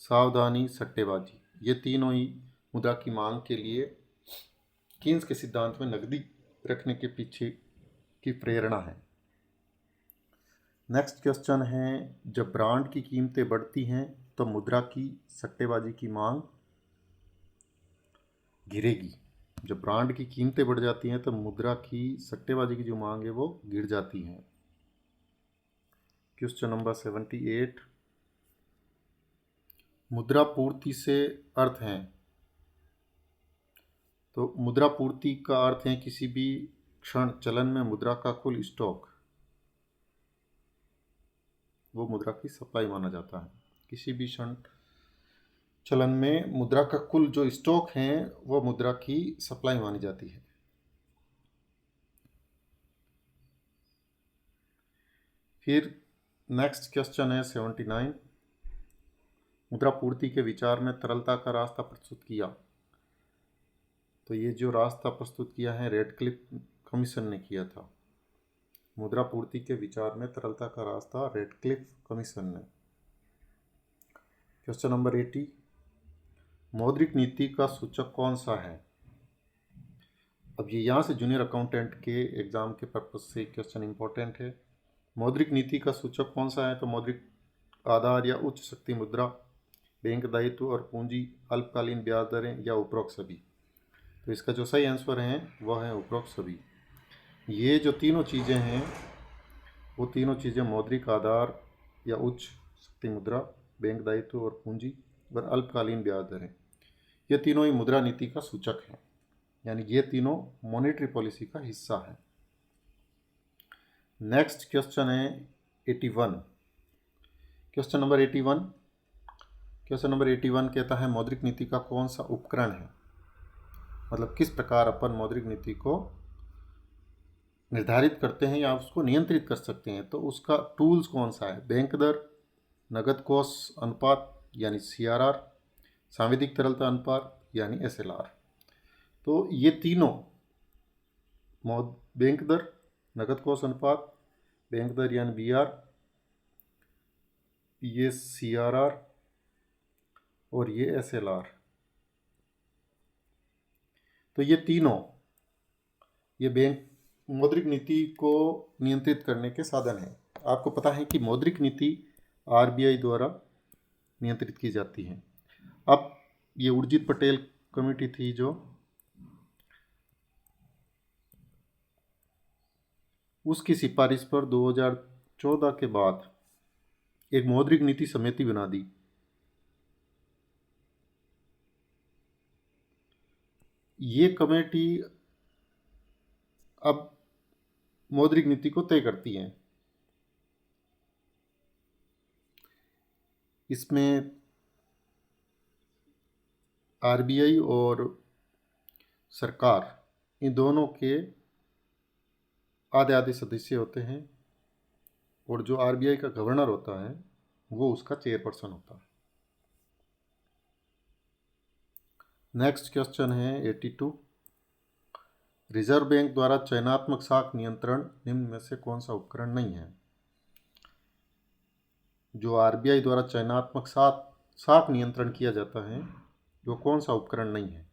सावधानी, सट्टेबाजी। ये तीनों ही मुद्रा की मांग के लिए कीन्स के सिद्धांत में नकदी रखने के पीछे की प्रेरणा है। नेक्स्ट क्वेश्चन है, जब ब्रांड की कीमतें बढ़ती हैं तो मुद्रा की सट्टेबाजी की मांग गिरेगी। जब ब्रांड की कीमतें बढ़ जाती हैं तो मुद्रा की सट्टेबाजी की जो मांग है वो गिर जाती है। क्वेश्चन नंबर 78, मुद्रा पूर्ति से अर्थ है। तो मुद्रा पूर्ति का अर्थ है किसी भी क्षण चलन में मुद्रा का कुल स्टॉक, वो मुद्रा की सप्लाई माना जाता है। किसी भी क्षण चलन में मुद्रा का कुल जो स्टॉक है वो मुद्रा की सप्लाई मानी जाती है। फिर नेक्स्ट क्वेश्चन है 79, मुद्रा पूर्ति के विचार में तरलता का रास्ता प्रस्तुत किया। तो ये जो रास्ता प्रस्तुत किया है रेडक्लिफ कमीशन ने किया था। मुद्रा पूर्ति के विचार में तरलता का रास्ता रेडक्लिफ कमीशन ने। क्वेश्चन नंबर 80, मौद्रिक नीति का सूचक कौन सा है? अब ये यहाँ से जूनियर अकाउंटेंट के एग्जाम के पर्पज से क्वेश्चन इंपॉर्टेंट है। मौद्रिक नीति का सूचक कौन सा है? तो मौद्रिक आधार या उच्च शक्ति मुद्रा, बैंक दायित्व और पूंजी, अल्पकालीन ब्याज दरें या उपरोक्त सभी। तो इसका जो सही आंसर है वह है उपरोक्त सभी। ये जो तीनों चीज़ें हैं वो तीनों चीज़ें मौद्रिक आधार या उच्च शक्ति मुद्रा, बैंक दायित्व और पूंजी और अल्पकालीन ब्याज दरें, ये तीनों ही मुद्रा नीति का सूचक हैं, यानी ये तीनों मॉनेटरी पॉलिसी का हिस्सा है। नेक्स्ट क्वेश्चन है 81। क्वेश्चन नंबर 81 कहता है मौद्रिक नीति का कौन सा उपकरण है? मतलब किस प्रकार अपन मौद्रिक नीति को निर्धारित करते हैं या उसको नियंत्रित कर सकते हैं। तो उसका टूल्स कौन सा है? बैंक दर, नगद कोष अनुपात यानी CRR, सांविधिक तरलता अनुपात यानी SLR। तो ये तीनों बैंक दर, नगद कोष अनुपात, बैंक दर यानी BR, ये CRR और ये SLR, तो ये तीनों ये बैंक मौद्रिक नीति को नियंत्रित करने के साधन हैं। आपको पता है कि मौद्रिक नीति RBI द्वारा नियंत्रित की जाती है। अब ये उर्जित पटेल कमेटी थी जो उसकी सिफारिश पर 2014 के बाद एक मौद्रिक नीति समिति बना दी। ये कमेटी अब मौद्रिक नीति को तय करती है। इसमें RBI और सरकार इन दोनों के आधे सदस्य होते हैं और जो RBI का गवर्नर होता है वो उसका चेयरपर्सन होता है। नेक्स्ट क्वेश्चन है 82, रिजर्व बैंक द्वारा चयनात्मक साख नियंत्रण निम्न में से कौन सा उपकरण नहीं है? जो RBI द्वारा चयनात्मक साख नियंत्रण किया जाता है वो कौन सा उपकरण नहीं है?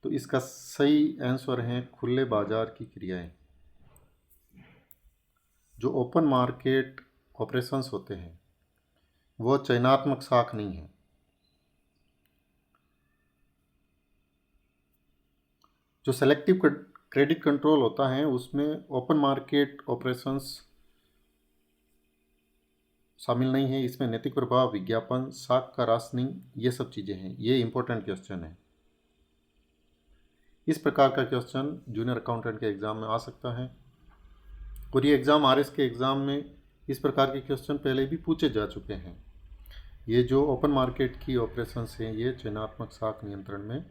तो इसका सही आंसर है खुले बाजार की क्रियाएं। जो ओपन मार्केट ऑपरेशंस होते हैं वो चयनात्मक साख नहीं है। जो सेलेक्टिव क्रेडिट कंट्रोल होता है उसमें ओपन मार्केट ऑपरेशंस शामिल नहीं है। इसमें नैतिक प्रभाव, विज्ञापन, साख का राशनिंग, ये सब चीज़ें हैं। ये इंपॉर्टेंट क्वेश्चन है। इस प्रकार का क्वेश्चन जूनियर अकाउंटेंट के एग्ज़ाम में आ सकता है और ये एग्ज़ाम आरएस के एग्ज़ाम में इस प्रकार के क्वेश्चन पहले भी पूछे जा चुके हैं। ये जो ओपन मार्केट की ऑपरेशंस हैं, ये चयनात्मक साख नियंत्रण में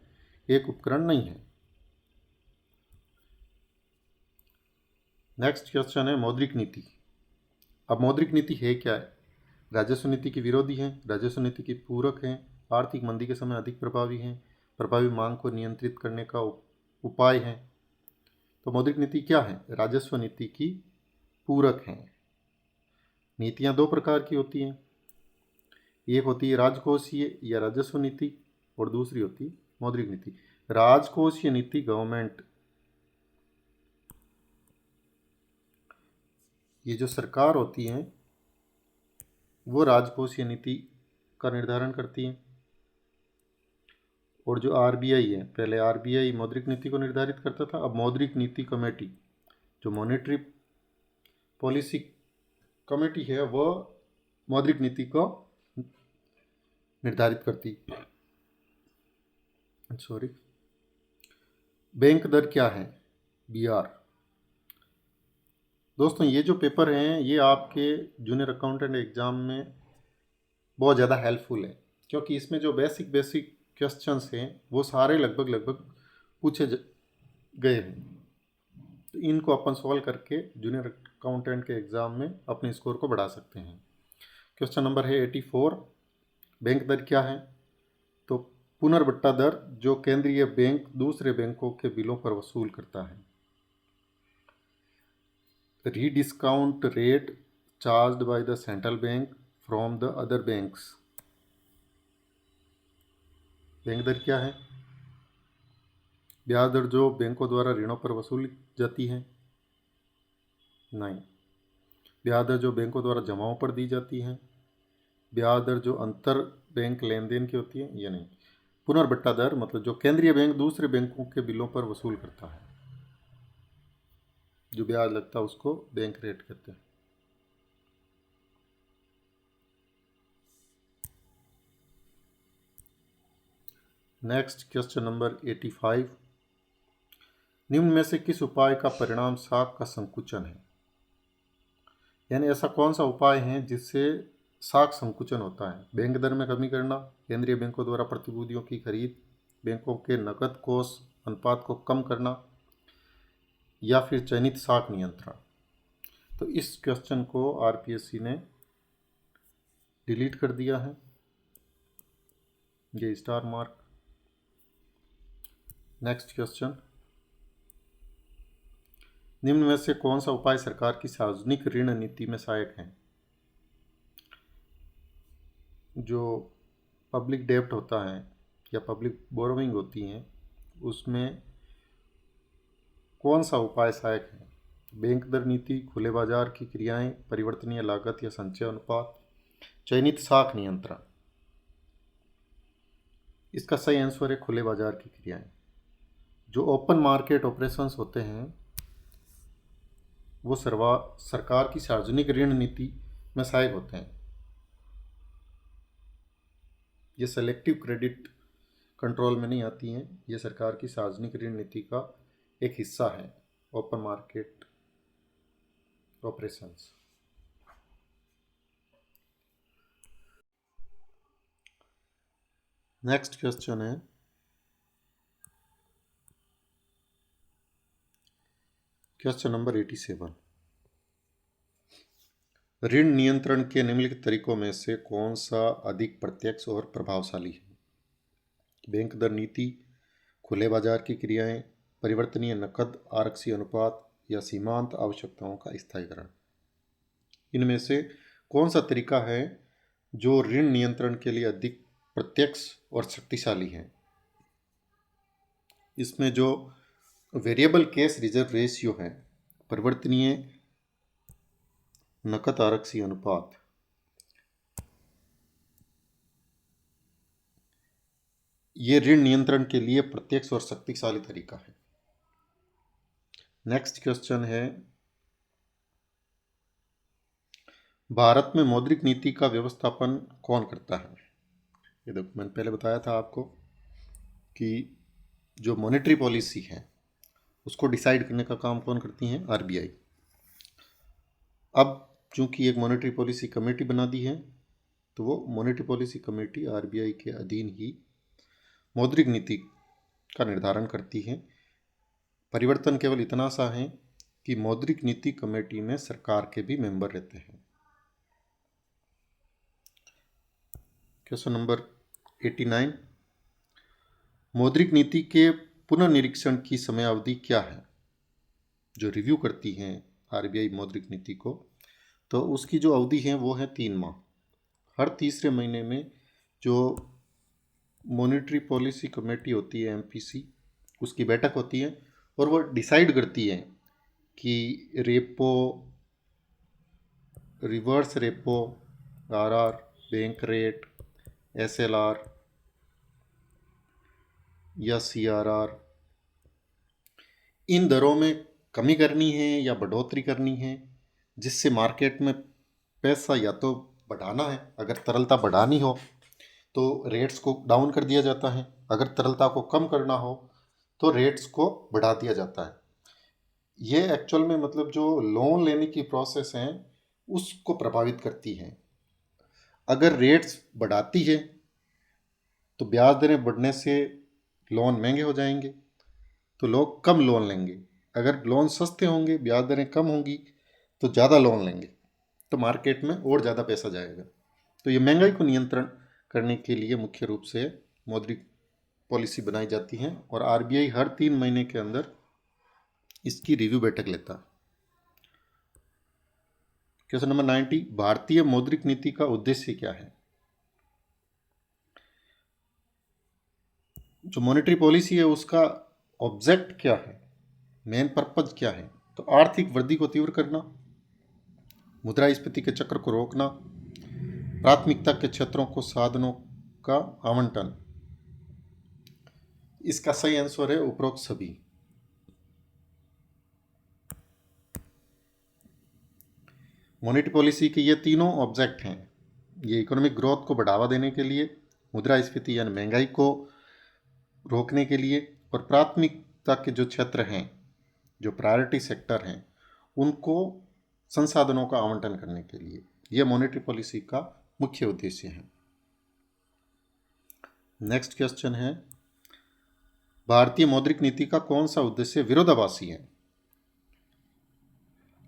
एक उपकरण नहीं है। नेक्स्ट क्वेश्चन है मौद्रिक नीति। अब मौद्रिक नीति है क्या है? राजस्व नीति की विरोधी है, राजस्व नीति की पूरक है, आर्थिक मंदी के समय अधिक प्रभावी है, प्रभावी मांग को नियंत्रित करने का उपाय है। तो मौद्रिक नीति क्या है? राजस्व नीति की पूरक है। नीतियां दो प्रकार की होती हैं, एक होती है राजकोषीय या राजस्व नीति और दूसरी होती है मौद्रिक नीति। राजकोषीय नीति गवर्नमेंट, ये जो सरकार होती है वो राजकोषीय नीति का निर्धारण करती है। और जो आरबीआई है, पहले आरबीआई मौद्रिक नीति को निर्धारित करता था, अब मौद्रिक नीति कमेटी, जो मॉनेटरी पॉलिसी कमेटी है, वह मौद्रिक नीति को निर्धारित करती। सॉरी, बैंक दर क्या है? बीआर। दोस्तों, ये जो पेपर हैं ये आपके जूनियर अकाउंटेंट एग्ज़ाम में बहुत ज़्यादा हेल्पफुल है, क्योंकि इसमें जो बेसिक क्वेश्चंस हैं वो सारे लगभग पूछे गए हैं। तो इनको अपन सॉल्व करके जूनियर अकाउंटेंट के एग्ज़ाम में अपने स्कोर को बढ़ा सकते हैं। क्वेश्चन नंबर है 84। बैंक दर क्या है? तो पुनर्बट्टा दर जो केंद्रीय बैंक दूसरे बैंकों के बिलों पर वसूल करता है। Rediscount rate charged by the central bank from the other banks. Bank दर क्या है? ब्याज दर जो बैंकों द्वारा ऋणों पर वसूली जाती है? नहीं। ब्याज दर जो बैंकों द्वारा जमाओं पर दी जाती है? ब्याज दर जो अंतर बैंक लेन देन की होती है? ये नहीं। पुनर्बट्टा दर मतलब जो केंद्रीय बैंक दूसरे बैंकों के बिलों पर वसूल करता है, जो ब्याज लगता है उसको बैंक रेट कहते हैं। Next question number 85। निम्न में से किस उपाय का परिणाम साख का संकुचन है? यानी ऐसा कौन सा उपाय है जिससे साख संकुचन होता है? बैंक दर में कमी करना, केंद्रीय बैंकों द्वारा प्रतिभूतियों की खरीद, बैंकों के नकद कोष अनुपात को कम करना, या फिर चयनित साख नियंत्रण। तो इस क्वेश्चन को आरपीएससी ने डिलीट कर दिया है, ये स्टार मार्क। नेक्स्ट क्वेश्चन, निम्न में से कौन सा उपाय सरकार की सार्वजनिक ऋण नीति में सहायक है? जो पब्लिक डेब्ट होता है या पब्लिक बोरोइंग होती हैं, उसमें कौन सा उपाय सहायक है? बैंक दर नीति, खुले बाजार की क्रियाएं, परिवर्तनीय लागत या संचय अनुपात, चयनित साख नियंत्रण। इसका सही आंसर है खुले बाजार की क्रियाएं। जो ओपन मार्केट ऑपरेशंस होते हैं वो सरकार की सार्वजनिक ऋण नीति में सहायक होते हैं। ये सेलेक्टिव क्रेडिट कंट्रोल में नहीं आती हैं, ये सरकार की सार्वजनिक ऋण नीति का एक हिस्सा है, open market operations. Next question है क्वेश्चन नंबर 87। ऋण नियंत्रण के निम्नलिखित तरीकों में से कौन सा अधिक प्रत्यक्ष और प्रभावशाली है? बैंक दर नीति, खुले बाजार की क्रियाएं, परिवर्तनीय नकद आरक्षी अनुपात या सीमांत आवश्यकताओं का स्थायीकरण। इनमें से कौन सा तरीका है जो ऋण नियंत्रण के लिए अधिक प्रत्यक्ष और शक्तिशाली है? इसमें जो वेरिएबल कैश रिजर्व रेशियो है, परिवर्तनीय नकद आरक्षी अनुपात, ये ऋण नियंत्रण के लिए प्रत्यक्ष और शक्तिशाली तरीका है। नेक्स्ट क्वेश्चन है भारत में मौद्रिक नीति का व्यवस्थापन कौन करता है? ये देखो, मैंने पहले बताया था आपको कि जो मॉनेटरी पॉलिसी है उसको डिसाइड करने का काम कौन करती हैं? आरबीआई। अब चूंकि एक मॉनेटरी पॉलिसी कमेटी बना दी है, तो वो मॉनेटरी पॉलिसी कमेटी आरबीआई के अधीन ही मौद्रिक नीति का निर्धारण करती है। परिवर्तन केवल इतना सा है कि मौद्रिक नीति कमेटी में सरकार के भी मेंबर रहते हैं। क्वेश्चन नंबर 89, मौद्रिक नीति के पुनर्निरीक्षण की समयावधि क्या है? जो रिव्यू करती हैं आरबीआई मौद्रिक नीति को, तो उसकी जो अवधि है वो है 3 माह। हर तीसरे महीने में जो मॉनेटरी पॉलिसी कमेटी होती है एमपीसी, उसकी बैठक होती है और वो डिसाइड करती है कि repo, reverse repo, RR, bank rate, SLR या सीआरआर, इन दरों में कमी करनी है या बढ़ोतरी करनी है, जिससे मार्केट में पैसा या तो बढ़ाना है, अगर तरलता बढ़ानी हो तो रेट्स को डाउन कर दिया जाता है, अगर तरलता को कम करना हो तो रेट्स को बढ़ा दिया जाता है। ये एक्चुअल में मतलब जो लोन लेने की प्रोसेस है उसको प्रभावित करती है। अगर रेट्स बढ़ाती है तो ब्याज दरें बढ़ने से लोन महंगे हो जाएंगे, तो लोग कम लोन लेंगे। अगर लोन सस्ते होंगे, ब्याज दरें कम होंगी, तो ज़्यादा लोन लेंगे, तो मार्केट में और ज़्यादा पैसा जाएगा। तो ये महंगाई को नियंत्रण करने के लिए मुख्य रूप से मौद्रिक पॉलिसी बनाई जाती है और आरबीआई हर 3 महीने के अंदर इसकी रिव्यू बैठक लेता है। क्वेश्चन नंबर 90, भारतीय मौद्रिक नीति का उद्देश्य क्या है? जो मॉनेटरी पॉलिसी है उसका ऑब्जेक्ट क्या है, मेन पर्पज क्या है? तो आर्थिक वृद्धि को तीव्र करना, मुद्रास्फीति के चक्र को रोकना, प्राथमिकता के क्षेत्रों को साधनों का आवंटन। इसका सही आंसर है उपरोक्त सभी। मॉनेटरी पॉलिसी के ये तीनों ऑब्जेक्ट हैं। ये इकोनॉमिक ग्रोथ को बढ़ावा देने के लिए, मुद्रास्फीति यानी महंगाई को रोकने के लिए, और प्राथमिकता के जो क्षेत्र हैं, जो प्रायोरिटी सेक्टर हैं, उनको संसाधनों का आवंटन करने के लिए, यह मॉनेटरी पॉलिसी का मुख्य उद्देश्य है। नेक्स्ट क्वेश्चन है, भारतीय मौद्रिक नीति का कौन सा उद्देश्य विरोधाभासी है?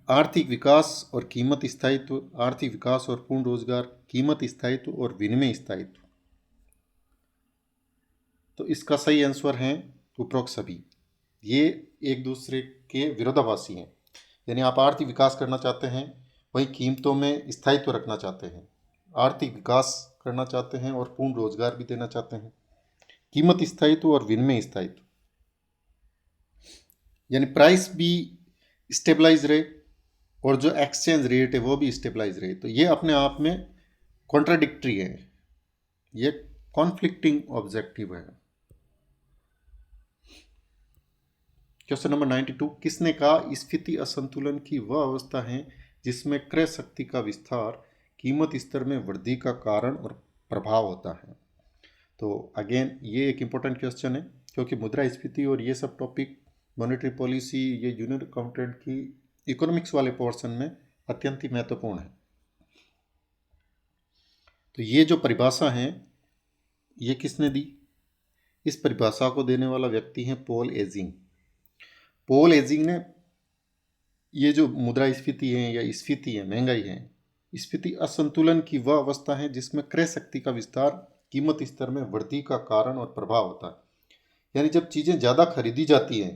आर्थिक विकास और कीमत स्थायित्व, आर्थिक विकास और पूर्ण रोजगार, कीमत स्थायित्व और विनिमय स्थायित्व। तो इसका सही आंसर है उपरोक्त सभी। ये एक दूसरे के विरोधाभासी हैं। यानी आप आर्थिक विकास करना चाहते हैं, वहीं कीमतों में स्थायित्व रखना चाहते हैं। आर्थिक विकास करना चाहते हैं और पूर्ण रोजगार भी देना चाहते हैं। कीमत स्थायित्व और विनिमय स्थायित्व, यानी प्राइस भी स्टेबलाइज रहे और जो एक्सचेंज रेट है वो भी स्टेबलाइज रहे। तो ये अपने आप में कॉन्ट्राडिक्टरी है, ये कॉन्फ्लिक्टिंग ऑब्जेक्टिव है। क्वेश्चन नंबर 92, किसने कहा स्फीति असंतुलन की वह अवस्था है जिसमें क्रय शक्ति का विस्तार कीमत स्तर में वृद्धि का कारण और प्रभाव होता है? तो अगेन ये एक इम्पोर्टेंट क्वेश्चन है, क्योंकि मुद्रास्फीति और ये सब टॉपिक मॉनेटरी पॉलिसी, ये जूनियर अकाउंटेंट की इकोनॉमिक्स वाले पोर्शन में अत्यंत ही महत्वपूर्ण है। तो ये जो परिभाषा है ये किसने दी? इस परिभाषा को देने वाला व्यक्ति है पॉल एजिंग। पॉल एजिंग ने ये जो मुद्रास्फीति है या स्फीति है, महंगाई है, स्फीति असंतुलन की वह अवस्था है जिसमें क्रय शक्ति का विस्तार कीमत स्तर में वृद्धि का कारण और प्रभाव होता है। यानी जब चीज़ें ज़्यादा खरीदी जाती हैं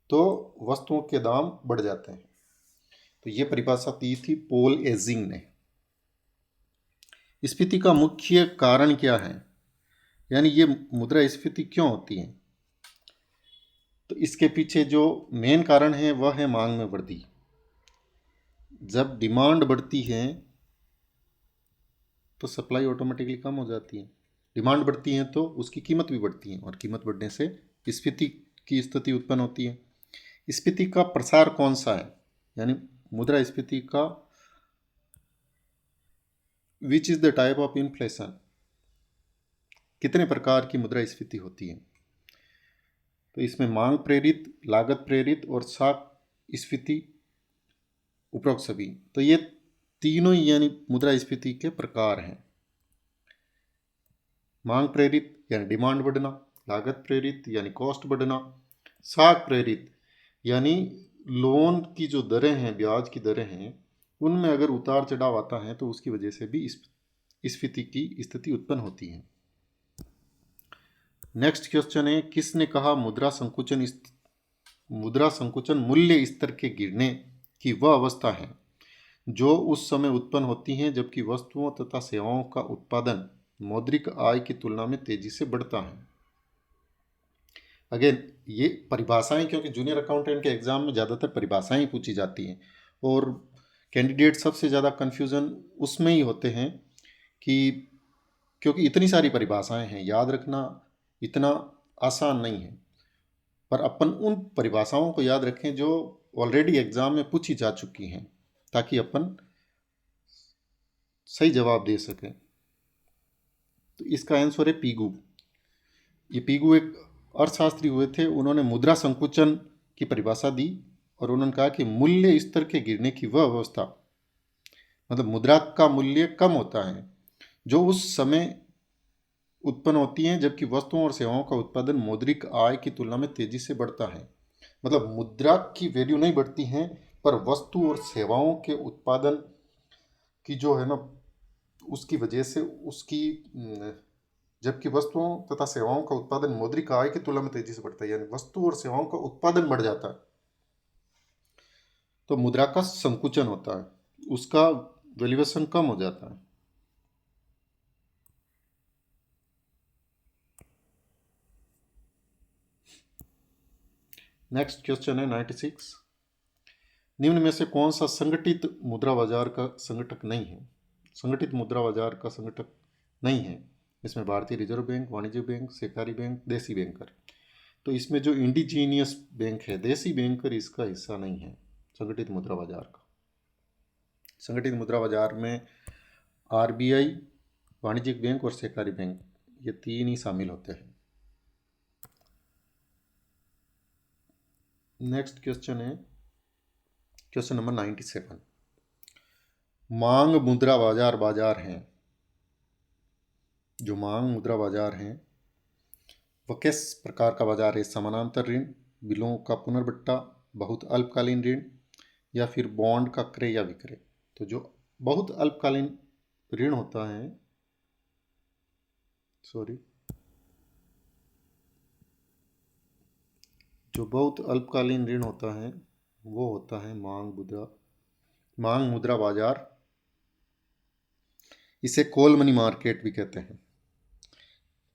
तो वस्तुओं के दाम बढ़ जाते हैं। तो ये परिभाषा दी थी पॉल एजिंग ने। स्फीति का मुख्य कारण क्या है, यानी ये मुद्रास्फीति क्यों होती है? तो इसके पीछे जो मेन कारण है वह है मांग में वृद्धि। जब डिमांड बढ़ती है तो सप्लाई ऑटोमेटिकली कम हो जाती है। डिमांड बढ़ती है तो उसकी कीमत भी बढ़ती है और कीमत बढ़ने से स्फीति की स्थिति उत्पन्न होती है। स्फीति का प्रसार कौन सा है, यानी मुद्रास्फीति का which is the type of inflation, कितने प्रकार की मुद्रास्फीति होती है। तो इसमें मांग प्रेरित, लागत प्रेरित और साख स्फीति, उपरोक्त सभी। तो ये तीनों यानी मुद्रास्फीति के प्रकार हैं। मांग प्रेरित यानी डिमांड बढ़ना, लागत प्रेरित यानी कॉस्ट बढ़ना, साख प्रेरित यानी लोन की जो दरें हैं, ब्याज की दरें हैं, उनमें अगर उतार चढ़ाव आता है तो उसकी वजह से भी स्फीति की स्थिति उत्पन्न होती है। नेक्स्ट क्वेश्चन है, किसने कहा मुद्रा संकुचन मूल्य स्तर के गिरने की वह अवस्था है जो उस समय उत्पन्न होती है जबकि वस्तुओं तथा सेवाओं का उत्पादन मौद्रिक आय की तुलना में तेजी से बढ़ता है। अगेन ये परिभाषाएं, क्योंकि जूनियर अकाउंटेंट के एग्जाम में ज़्यादातर परिभाषाएं ही पूछी जाती हैं और कैंडिडेट सबसे ज़्यादा कन्फ्यूज़न उसमें ही होते हैं कि क्योंकि इतनी सारी परिभाषाएं हैं, याद रखना इतना आसान नहीं है। पर अपन उन परिभाषाओं को याद रखें जो ऑलरेडी एग्जाम में पूछी जा चुकी हैं, ताकि अपन सही जवाब दे सकें। तो इसका आंसर है पीगू। ये पीगू एक अर्थशास्त्री हुए थे, उन्होंने मुद्रा संकुचन की परिभाषा दी और उन्होंने कहा कि मूल्य स्तर के गिरने की वह अवस्था, मतलब मुद्रा का मूल्य कम होता है जो उस समय उत्पन्न होती हैं जबकि वस्तुओं और सेवाओं का उत्पादन मौद्रिक आय की तुलना में तेजी से बढ़ता है। मतलब मुद्रा की वैल्यू नहीं बढ़ती है, पर वस्तु और सेवाओं के उत्पादन की जो है ना, उसकी वजह से उसकी जबकि वस्तुओं तथा सेवाओं का उत्पादन मौद्रिक आय की तुलना में तेजी से बढ़ता है, यानी वस्तु और सेवाओं का उत्पादन बढ़ जाता है तो मुद्रा का संकुचन होता है, उसका वैल्यूएशन कम हो जाता है। नेक्स्ट क्वेश्चन है 96, निम्न में से कौन सा संगठित मुद्रा बाजार का संगठक नहीं है। संगठित मुद्रा बाजार का संगठक नहीं है इसमें भारतीय रिजर्व बैंक, वाणिज्य बैंक, सहकारी बैंक, देसी बैंकर। तो इसमें जो इंडिजीनियस बैंक है देसी बैंकर, इसका हिस्सा नहीं है संगठित मुद्रा बाजार का। संगठित मुद्रा बाजार में आरबीआई, वाणिज्यिक बैंक और सहकारी बैंक, ये तीन ही शामिल होते हैं। नेक्स्ट क्वेश्चन है क्वेश्चन नंबर 97, मांग मुद्रा बाजार हैं। जो मांग मुद्रा बाजार हैं वह किस प्रकार का बाजार है। समानांतर ऋण, बिलों का पुनर्बट्टा, बहुत अल्पकालीन ऋण या फिर बॉन्ड का क्रय या विक्रय। तो जो बहुत अल्पकालीन ऋण होता है, जो बहुत अल्पकालीन ऋण होता है वो होता है मांग मुद्रा बाजार। इसे कॉल मनी मार्केट भी कहते हैं।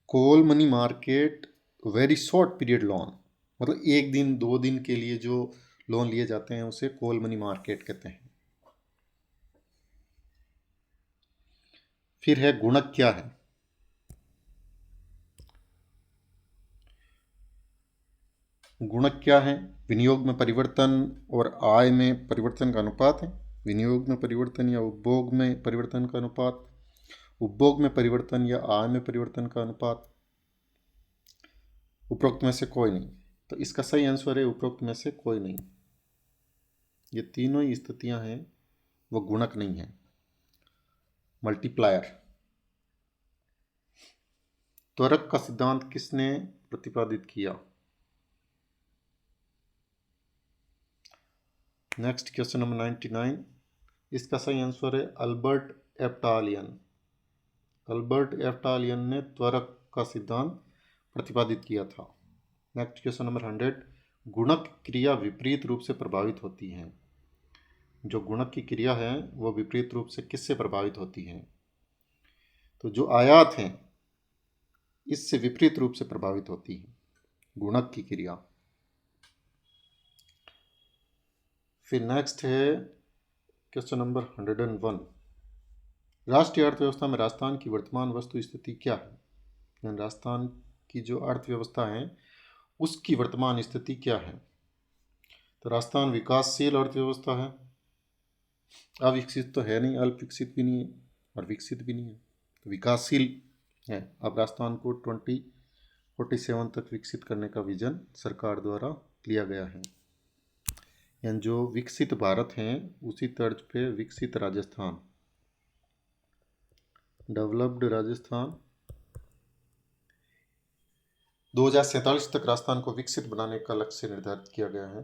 Call money market very short period loan, मतलब 1 दिन 2 दिन के लिए जो लोन लिए जाते हैं उसे कॉल मनी मार्केट कहते हैं। फिर है गुणक क्या है। गुणक क्या है, विनियोग में परिवर्तन और आय में परिवर्तन का अनुपात है। विनियोग में परिवर्तन या उपभोग में परिवर्तन का अनुपात, उपभोग में परिवर्तन या आय में परिवर्तन का अनुपात, उपरोक्त में से कोई नहीं। तो इसका सही आंसर है उपरोक्त में से कोई नहीं। ये तीनों ही स्थितियां हैं वो गुणक नहीं है, मल्टीप्लायर। त्वरक का सिद्धांत किसने प्रतिपादित किया। नेक्स्ट क्वेश्चन नंबर 99, इसका सही आंसर है अल्बर्ट एफ्टालियन। अल्बर्ट एफ्टालियन ने त्वरक का सिद्धांत प्रतिपादित किया था। नेक्स्ट क्वेश्चन नंबर 100, गुणक क्रिया विपरीत रूप से प्रभावित होती है। जो गुणक की क्रिया है वो विपरीत रूप से किससे प्रभावित होती है। तो जो आयात हैं इससे विपरीत रूप से प्रभावित होती है गुणक की क्रिया। फिर नेक्स्ट है क्वेश्चन नंबर 101, राष्ट्रीय अर्थव्यवस्था में राजस्थान की वर्तमान वस्तु स्थिति क्या है। राजस्थान की जो अर्थव्यवस्था है उसकी वर्तमान स्थिति क्या है। तो राजस्थान विकासशील अर्थव्यवस्था है, अविकसित तो है नहीं, अल्प विकसित भी नहीं है, और विकसित भी नहीं है, तो विकासशील है। अब राजस्थान को 2047 तक विकसित करने का विजन सरकार द्वारा लिया गया है। यानी जो विकसित भारत हैं उसी तर्ज पे विकसित राजस्थान, डेवलप्ड राजस्थान, 2047 तक राजस्थान को विकसित बनाने का लक्ष्य निर्धारित किया गया है।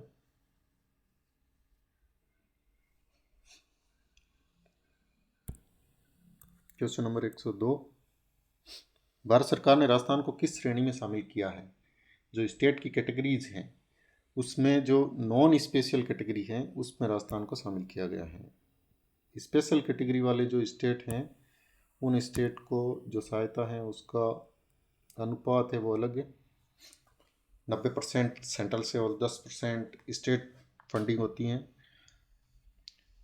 क्वेश्चन नंबर 102, भारत सरकार ने राजस्थान को किस श्रेणी में शामिल किया है? जो स्टेट की कैटेगरीज हैं उसमें जो नॉन स्पेशल कैटेगरी है उसमें राजस्थान को शामिल किया गया है। स्पेशल कैटेगरी वाले जो स्टेट हैं उन स्टेट को जो सहायता है उसका अनुपात है वो अलग है, 90% सेंट्रल से और 10% स्टेट फंडिंग होती हैं।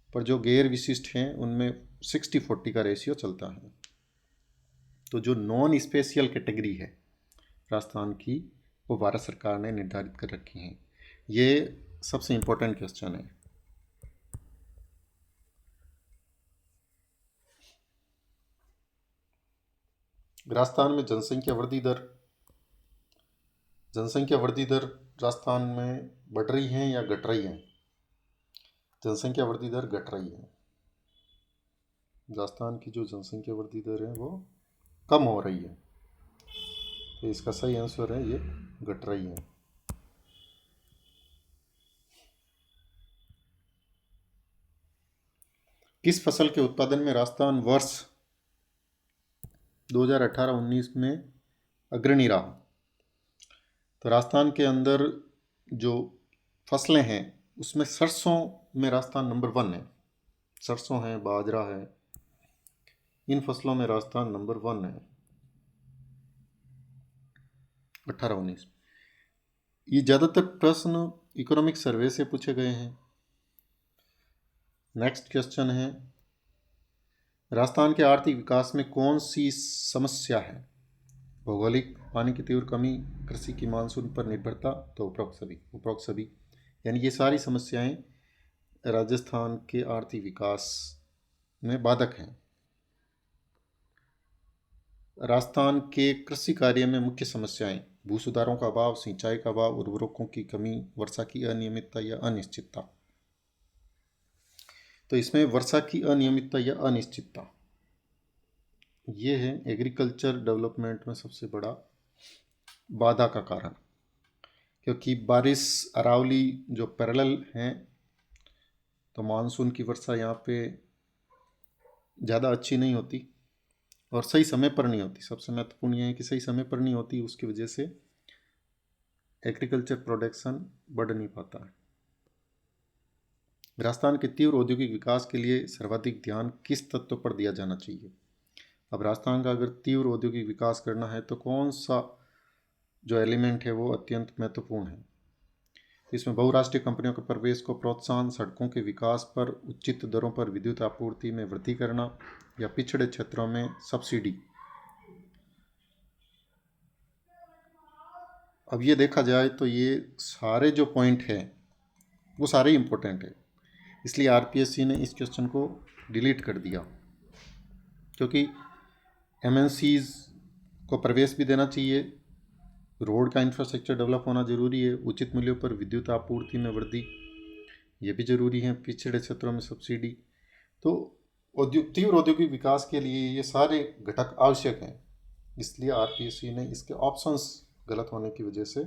पर जो गैर विशिष्ट हैं उनमें 60-40 का रेशियो चलता है। तो जो नॉन स्पेशल कैटेगरी है राजस्थान की वो भारत सरकार ने निर्धारित कर रखी हैं। ये सबसे इम्पोर्टेंट क्वेश्चन है। राजस्थान में जनसंख्या वृद्धि दर राजस्थान में बढ़ रही है या घट रही है? जनसंख्या वृद्धि दर घट रही है। राजस्थान की जो जनसंख्या वृद्धि दर है वो कम हो रही है, तो इसका सही आंसर है ये घट रही है। किस फसल के उत्पादन में राजस्थान वर्ष 2018-19 में अग्रणी रहा? तो राजस्थान के अंदर जो फसलें हैं उसमें सरसों में राजस्थान नंबर 1 है। सरसों है, बाजरा है, इन फसलों में राजस्थान नंबर 1 है 18-19। ये ज़्यादातर प्रश्न इकोनॉमिक सर्वे से पूछे गए हैं। नेक्स्ट क्वेश्चन है, राजस्थान के आर्थिक विकास में कौन सी समस्या है? भौगोलिक, पानी की तीव्र कमी, कृषि की मानसून पर निर्भरता, तो उपरोक्त सभी यानी ये सारी समस्याएं राजस्थान के आर्थिक विकास में बाधक हैं। राजस्थान के कृषि कार्य में मुख्य समस्याएं भू सुधारों का अभाव, सिंचाई का अभाव, उर्वरकों की कमी, वर्षा की अनियमितता या अनिश्चितता। तो इसमें वर्षा की अनियमितता या अनिश्चितता ये है एग्रीकल्चर डेवलपमेंट में सबसे बड़ा बाधा का कारण, क्योंकि बारिश अरावली जो पैरेलल हैं तो मानसून की वर्षा यहाँ पे ज़्यादा अच्छी नहीं होती और सही समय पर नहीं होती। सबसे महत्वपूर्ण यह है कि सही समय पर नहीं होती, उसकी वजह से एग्रीकल्चर प्रोडक्शन बढ़ नहीं पाता है। राजस्थान के तीव्र औद्योगिक विकास के लिए सर्वाधिक ध्यान किस तत्व पर दिया जाना चाहिए? अब राजस्थान का अगर तीव्र औद्योगिक विकास करना है तो कौन सा जो एलिमेंट है वो अत्यंत महत्वपूर्ण है? इसमें बहुराष्ट्रीय कंपनियों के प्रवेश को प्रोत्साहन, सड़कों के विकास पर उचित दरों पर विद्युत आपूर्ति में वृद्धि करना या पिछड़े क्षेत्रों में सब्सिडी। अब ये देखा जाए तो ये सारे जो पॉइंट हैं वो सारे इम्पोर्टेंट है, इसलिए आरपीएससी ने इस क्वेश्चन को डिलीट कर दिया, क्योंकि एमएनसीज को प्रवेश भी देना चाहिए, रोड का इंफ्रास्ट्रक्चर डेवलप होना जरूरी है, उचित मूल्यों पर विद्युत आपूर्ति में वृद्धि ये भी जरूरी है, पिछड़े क्षेत्रों में सब्सिडी। तो तीव्र औद्योगिक विकास के लिए ये सारे घटक आवश्यक हैं, इसलिए आरपीएससी ने इसके ऑप्शंस गलत होने की वजह से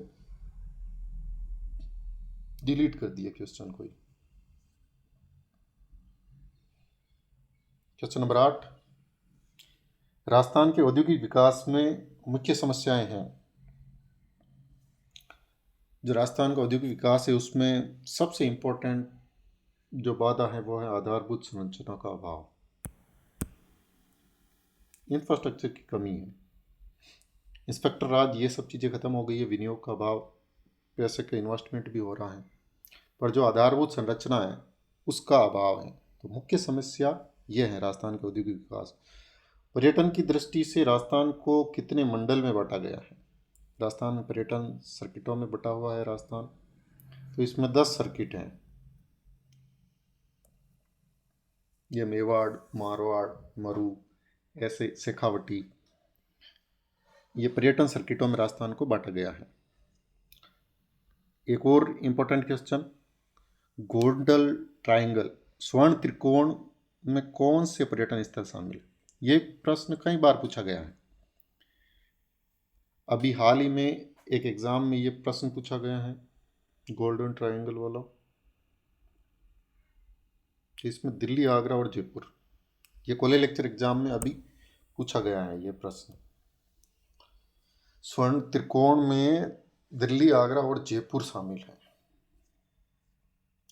डिलीट कर दिया क्वेश्चन को। क्वेश्चन नंबर 8, राजस्थान के औद्योगिक विकास में मुख्य समस्याएं हैं। जो राजस्थान का औद्योगिक विकास है उसमें सबसे इम्पोर्टेंट जो बाधा है वो है आधारभूत संरचना का अभाव, इंफ्रास्ट्रक्चर की कमी है। इंस्पेक्टर राज ये सब चीज़ें खत्म हो गई है, विनियोग का अभाव, पैसे का इन्वेस्टमेंट भी हो रहा है, पर जो आधारभूत संरचना है उसका अभाव है। तो मुख्य समस्या ये है राजस्थान का औद्योगिक विकास। पर्यटन की दृष्टि से राजस्थान को कितने मंडल में बांटा गया है? राजस्थान में पर्यटन सर्किटों में बटा हुआ है राजस्थान, तो इसमें 10 सर्किट हैं। ये मेवाड़, मारवाड़, मरू, ऐसे शेखावटी, ये पर्यटन सर्किटों में राजस्थान को बांटा गया है। एक और इम्पोर्टेंट क्वेश्चन, गोल्डन ट्रायंगल स्वर्ण त्रिकोण में कौन से पर्यटन स्थल शामिल है? ये प्रश्न कई बार पूछा गया है। अभी हाल ही में एक एग्जाम में ये प्रश्न पूछा गया है, गोल्डन ट्रायंगल वाला। इसमें दिल्ली, आगरा और जयपुर, ये कॉलेज लेक्चर एग्जाम में अभी पूछा गया है ये प्रश्न। स्वर्ण त्रिकोण में दिल्ली, आगरा और जयपुर शामिल है।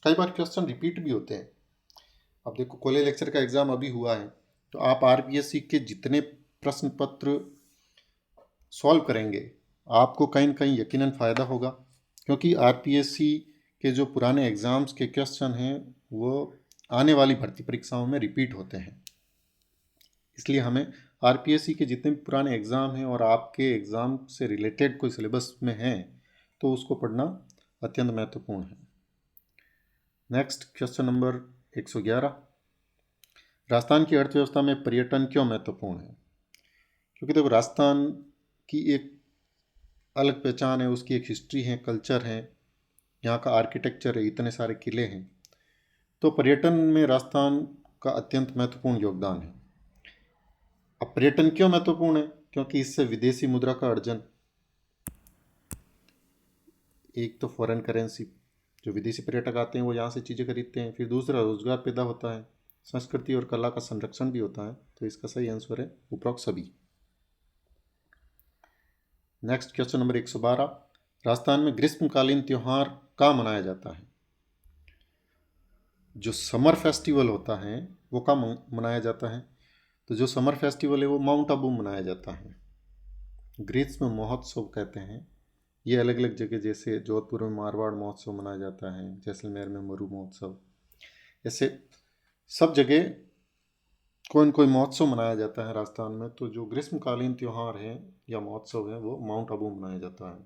कई बार क्वेश्चन रिपीट भी होते हैं। अब देखो, कॉलेज लेक्चर का एग्जाम अभी हुआ है, तो आप आरपीएससी के जितने प्रश्न पत्र सॉल्व करेंगे आपको कहीं न कहीं यकीनन फ़ायदा होगा, क्योंकि आरपीएससी के जो पुराने एग्ज़ाम्स के क्वेश्चन हैं वो आने वाली भर्ती परीक्षाओं में रिपीट होते हैं। इसलिए हमें आरपीएससी के जितने भी पुराने एग्ज़ाम हैं और आपके एग्ज़ाम से रिलेटेड कोई सिलेबस में हैं तो उसको पढ़ना अत्यंत महत्वपूर्ण है। नेक्स्ट क्वेश्चन नंबर 111, राजस्थान की अर्थव्यवस्था में पर्यटन क्यों महत्वपूर्ण है? क्योंकि देखो, राजस्थान की एक अलग पहचान है, उसकी एक हिस्ट्री है, कल्चर है, यहाँ का आर्किटेक्चर है, इतने सारे किले हैं, तो पर्यटन में राजस्थान का अत्यंत महत्वपूर्ण योगदान है। अब पर्यटन क्यों महत्वपूर्ण है? क्योंकि इससे विदेशी मुद्रा का अर्जन, एक तो फॉरेन करेंसी, जो विदेशी पर्यटक आते हैं वो यहाँ से चीज़ें खरीदते हैं, फिर दूसरा रोजगार पैदा होता है, संस्कृति और कला का संरक्षण भी होता है। तो इसका सही आंसर है उपरोक्त सभी। नेक्स्ट क्वेश्चन नंबर 112, राजस्थान में ग्रीष्मकालीन त्यौहार कहाँ मनाया जाता है? जो समर फेस्टिवल होता है वो कहाँ मनाया जाता है? तो जो समर फेस्टिवल है वो माउंट आबू मनाया जाता है, ग्रीष्म महोत्सव कहते हैं। ये अलग अलग जगह, जैसे जोधपुर में मारवाड़ महोत्सव मनाया जाता है, जैसलमेर में मरु महोत्सव, ऐसे सब जगह कोई न कोई महोत्सव मनाया जाता है राजस्थान में। तो जो ग्रीष्मकालीन त्यौहार है या महोत्सव है वो माउंट आबू मनाया जाता है।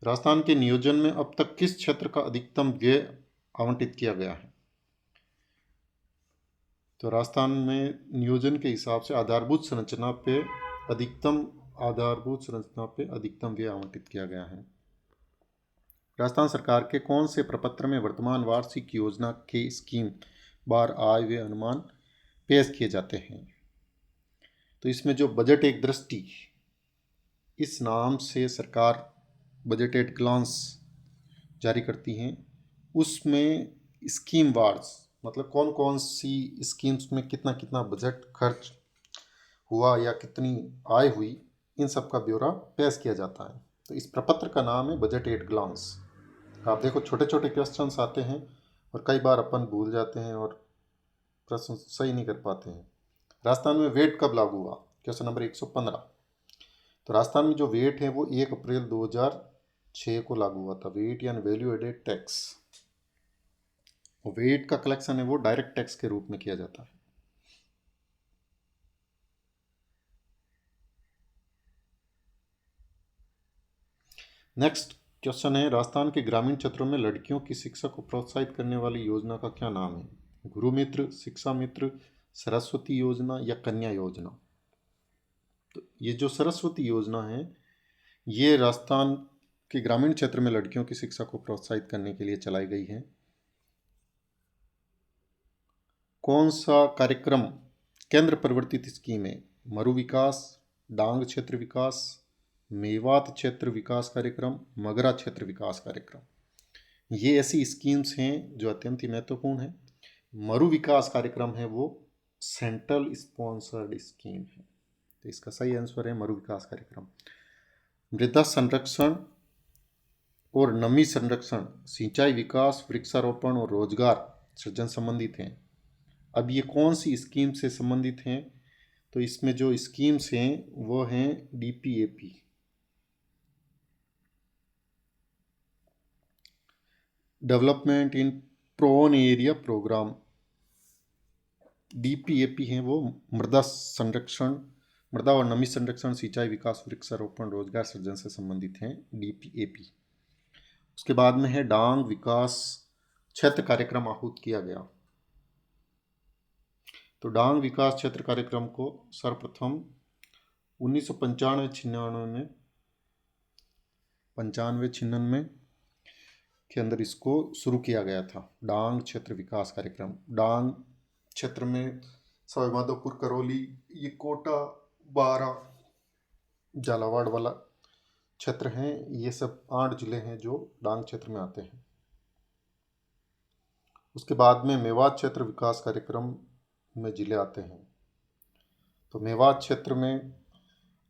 राजस्थान के नियोजन में अब तक किस क्षेत्र का अधिकतम व्यय आवंटित किया गया है? तो राजस्थान में नियोजन के हिसाब से आधारभूत संरचना पे अधिकतम व्यय आवंटित किया गया है। राजस्थान सरकार के कौन से प्रपत्र में वर्तमान वार्षिक योजना के स्कीम बार आय व्यय अनुमान पेश किए जाते हैं? तो इसमें जो बजट एक दृष्टि, इस नाम से सरकार बजट एट ग्लांस जारी करती हैं, उसमें स्कीम वार्स, मतलब कौन कौन सी स्कीम्स में कितना कितना बजट खर्च हुआ या कितनी आय हुई, इन सब का ब्यौरा पेश किया जाता है। तो इस प्रपत्र का नाम है बजट एट ग्लांस। आप देखो, छोटे छोटे क्वेश्चंस आते हैं और कई बार अपन भूल जाते हैं और प्रश्न सही नहीं कर पाते हैं। राजस्थान में वेट कब लागू हुआ? Question number 115। तो राजस्थान में जो वेट है वो 1 अप्रैल 2006 को लागू हुआ था। वेट यानी वैल्यू एडेड टैक्स, वेट का कलेक्शन है वो डायरेक्ट टैक्स के रूप में किया जाता है। नेक्स्ट क्वेश्चन है, राजस्थान के ग्रामीण क्षेत्रों में लड़कियों की शिक्षा को प्रोत्साहित करने वाली योजना का क्या नाम है? गुरु मित्र, शिक्षा मित्र, सरस्वती योजना या कन्या योजना? तो ये जो सरस्वती योजना है ये राजस्थान के ग्रामीण क्षेत्र में लड़कियों की शिक्षा को प्रोत्साहित करने के लिए चलाई गई है। कौन सा कार्यक्रम केंद्र प्रवर्तित स्कीम है? मरु विकास, डांग क्षेत्र विकास, मेवात क्षेत्र विकास कार्यक्रम, मगरा क्षेत्र विकास कार्यक्रम। ये ऐसी स्कीम्स हैं जो अत्यंत ही महत्वपूर्ण है। मरु विकास कार्यक्रम है वो सेंट्रल स्पॉन्सर्ड स्कीम है, तो इसका सही आंसर है मरु विकास कार्यक्रम। मृदा संरक्षण और नमी संरक्षण, सिंचाई विकास, वृक्षारोपण और रोजगार सृजन संबंधित हैं। अब ये कौन सी स्कीम से संबंधित हैं? तो इसमें जो स्कीम्स हैं वो हैं DPAP, development in prone area programme. DPAP हैं वो मृदा संरक्षण, मृदा और नमी संरक्षण, सिंचाई विकास, वृक्षारोपण, रोजगार सृजन से संबंधित हैं डीपीएपी। उसके बाद में है डांग विकास क्षेत्र कार्यक्रम आहूत किया गया। तो डांग विकास क्षेत्र कार्यक्रम को सर्वप्रथम 1995-96 के अंदर इसको शुरू किया गया था। डांग क्षेत्र विकास कार्यक्रम। डांग क्षेत्र में सवाई माधोपुर, करौली, ये कोटा, बारा, झालावाड़ वाला क्षेत्र हैं। ये सब 8 जिले हैं जो डांग क्षेत्र में आते हैं। उसके बाद में मेवात क्षेत्र विकास कार्यक्रम में जिले आते हैं। तो मेवात क्षेत्र में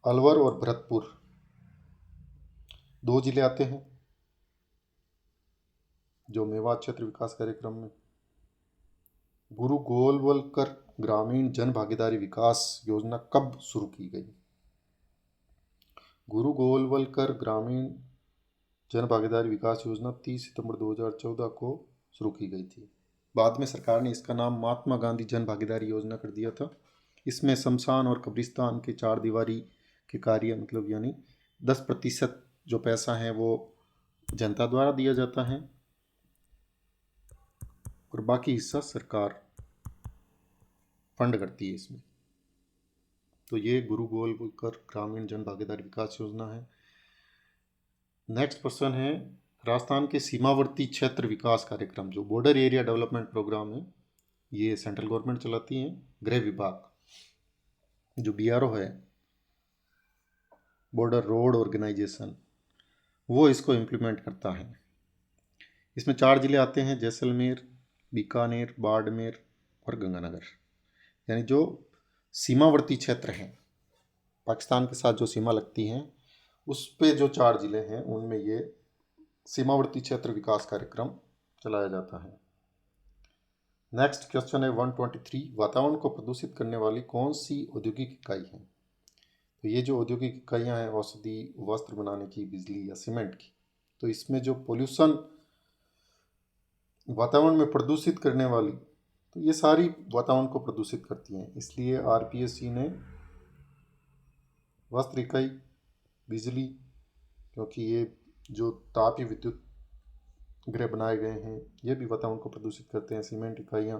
अलवर और भरतपुर 2 जिले आते हैं जो मेवात क्षेत्र विकास कार्यक्रम में। गुरु गोलवलकर ग्रामीण जन भागीदारी विकास योजना कब शुरू की गई? गुरु गोलवलकर ग्रामीण जन भागीदारी विकास योजना 30 सितंबर 2014 को शुरू की गई थी। बाद में सरकार ने इसका नाम महात्मा गांधी जन भागीदारी योजना कर दिया था। इसमें शमशान और कब्रिस्तान के 4 दीवारी के कार्य मतलब यानी 10% जो पैसा है वो जनता द्वारा दिया जाता है और बाकी हिस्सा सरकार फंड करती है इसमें। तो ये गुरु गोलवलकर ग्रामीण जन भागीदारी विकास योजना है। नेक्स्ट प्रश्न है, राजस्थान के सीमावर्ती क्षेत्र विकास कार्यक्रम जो बॉर्डर एरिया डेवलपमेंट प्रोग्राम है, ये सेंट्रल गवर्नमेंट चलाती है। गृह विभाग जो BRO है, बॉर्डर रोड ऑर्गेनाइजेशन, वो इसको इम्प्लीमेंट करता है। इसमें 4 जिले आते हैं, जैसलमेर, बीकानेर, बाड़मेर और गंगानगर। यानी जो सीमावर्ती क्षेत्र हैं, पाकिस्तान के साथ जो सीमा लगती हैं, उस पे जो 4 जिले हैं उनमें ये सीमावर्ती क्षेत्र विकास कार्यक्रम चलाया जाता है। नेक्स्ट क्वेश्चन है 123, वातावरण को प्रदूषित करने वाली कौन सी औद्योगिक इकाई है? तो ये जो औद्योगिक इकाइयाँ हैं, औषधि, वस्त्र बनाने की, बिजली या सीमेंट की, तो इसमें जो पोल्यूशन वातावरण में प्रदूषित करने वाली, तो ये सारी वातावरण को प्रदूषित करती हैं। इसलिए RPSC ने वस्त्र इकाई, बिजली, क्योंकि ये जो तापीय विद्युत गृह बनाए गए हैं ये भी वातावरण को प्रदूषित करते हैं, सीमेंट इकाइयाँ,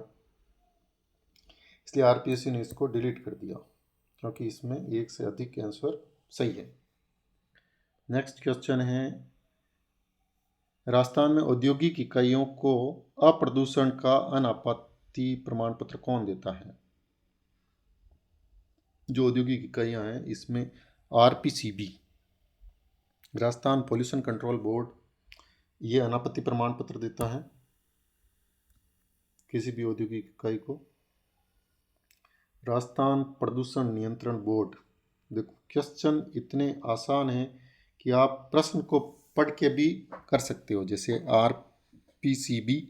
इसलिए RPSC ने इसको डिलीट कर दिया क्योंकि इसमें एक से अधिक आंसर सही है। नेक्स्ट क्वेश्चन है, राजस्थान में औद्योगिक इकाइयों को अप्रदूषण का अनापत्ति प्रमाण पत्र कौन देता है? जो औद्योगिक इकाइयाँ हैं इसमें RPCB, Rajasthan pollution control board, ये अनापत्ति प्रमाण पत्र देता है किसी भी औद्योगिक इकाई को। राजस्थान प्रदूषण नियंत्रण बोर्ड, देखो क्वेश्चन इतने आसान हैं कि आप प्रश्न को पढ़ के भी कर सकते हो। जैसे RPCB,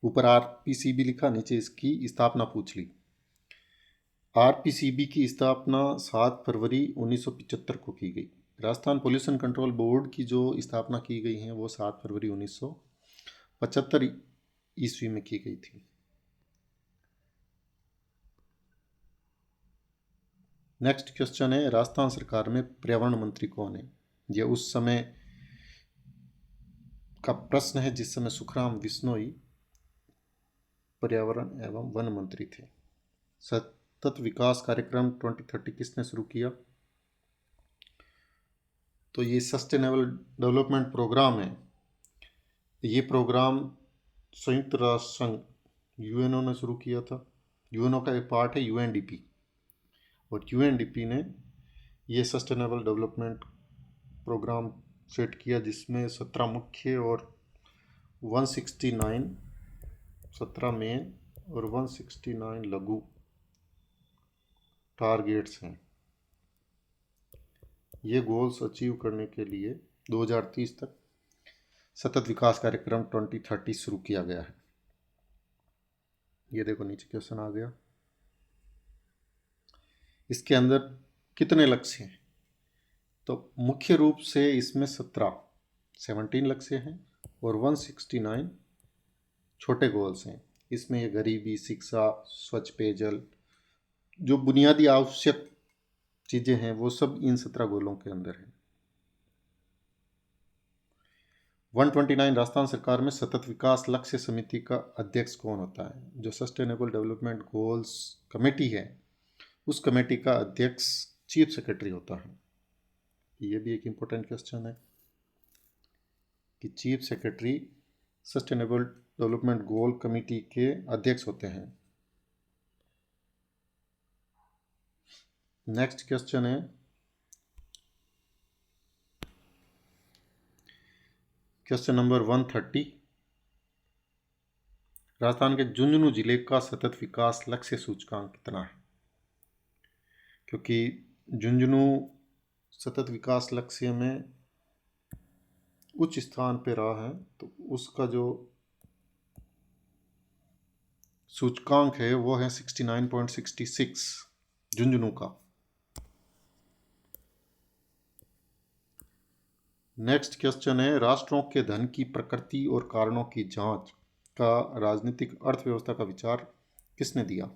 ऊपर RPCB लिखा, नीचे इसकी स्थापना पूछ ली। RPCB की स्थापना 7 फरवरी 1975 को की गई। राजस्थान पोल्यूशन कंट्रोल बोर्ड की जो स्थापना की गई है वो 7 फरवरी 1975 ईस्वी में की गई थी। नेक्स्ट क्वेश्चन है, राजस्थान सरकार में पर्यावरण मंत्री कौन है? ये उस समय का प्रश्न है जिस समय सुखराम बिश्नोई पर्यावरण एवं वन मंत्री थे। सतत विकास कार्यक्रम 2030 किसने शुरू किया? तो ये सस्टेनेबल डेवलपमेंट प्रोग्राम है। ये प्रोग्राम संयुक्त राष्ट्र संघ UNO ने शुरू किया था। UNO का एक पार्ट है UNDP, और UNDP ने ये सस्टेनेबल डेवलपमेंट प्रोग्राम सेट किया जिसमें 17 मुख्य और 169 17 मेन और 169 लघु टारगेट्स हैं। ये गोल्स अचीव करने के लिए 2030 तक सतत विकास कार्यक्रम 2030 शुरू किया गया है। ये देखो नीचे क्वेश्चन आ गया। इसके अंदर कितने लक्ष्य हैं? तो मुख्य रूप से इसमें 17 लक्ष्य हैं और 169 छोटे गोल्स हैं। इसमें ये गरीबी, शिक्षा, स्वच्छ पेयजल, जो बुनियादी आवश्यक चीज़ें हैं वो सब इन 17 गोलों के अंदर है। 129 राजस्थान सरकार में सतत विकास लक्ष्य समिति का अध्यक्ष कौन होता है? जो सस्टेनेबल डेवलपमेंट गोल्स कमेटी है उस कमेटी का अध्यक्ष चीफ सेक्रेटरी होता है। ये भी एक इम्पोर्टेंट क्वेश्चन है कि chief secretary sustainable development goal committee के अध्यक्ष होते हैं। नेक्स्ट क्वेश्चन है क्वेश्चन नंबर 130। राजस्थान के झुंझुनू जिले का सतत विकास लक्ष्य सूचकांक कितना है? क्योंकि झुंझुनू सतत विकास लक्ष्य में उच्च स्थान पे रहा है तो उसका जो सूचकांक है वो है 69.66 झुंझुनू का। नेक्स्ट क्वेश्चन है राष्ट्रों के धन की प्रकृति और कारणों की जांच का राजनीतिक अर्थव्यवस्था का विचार किसने दिया?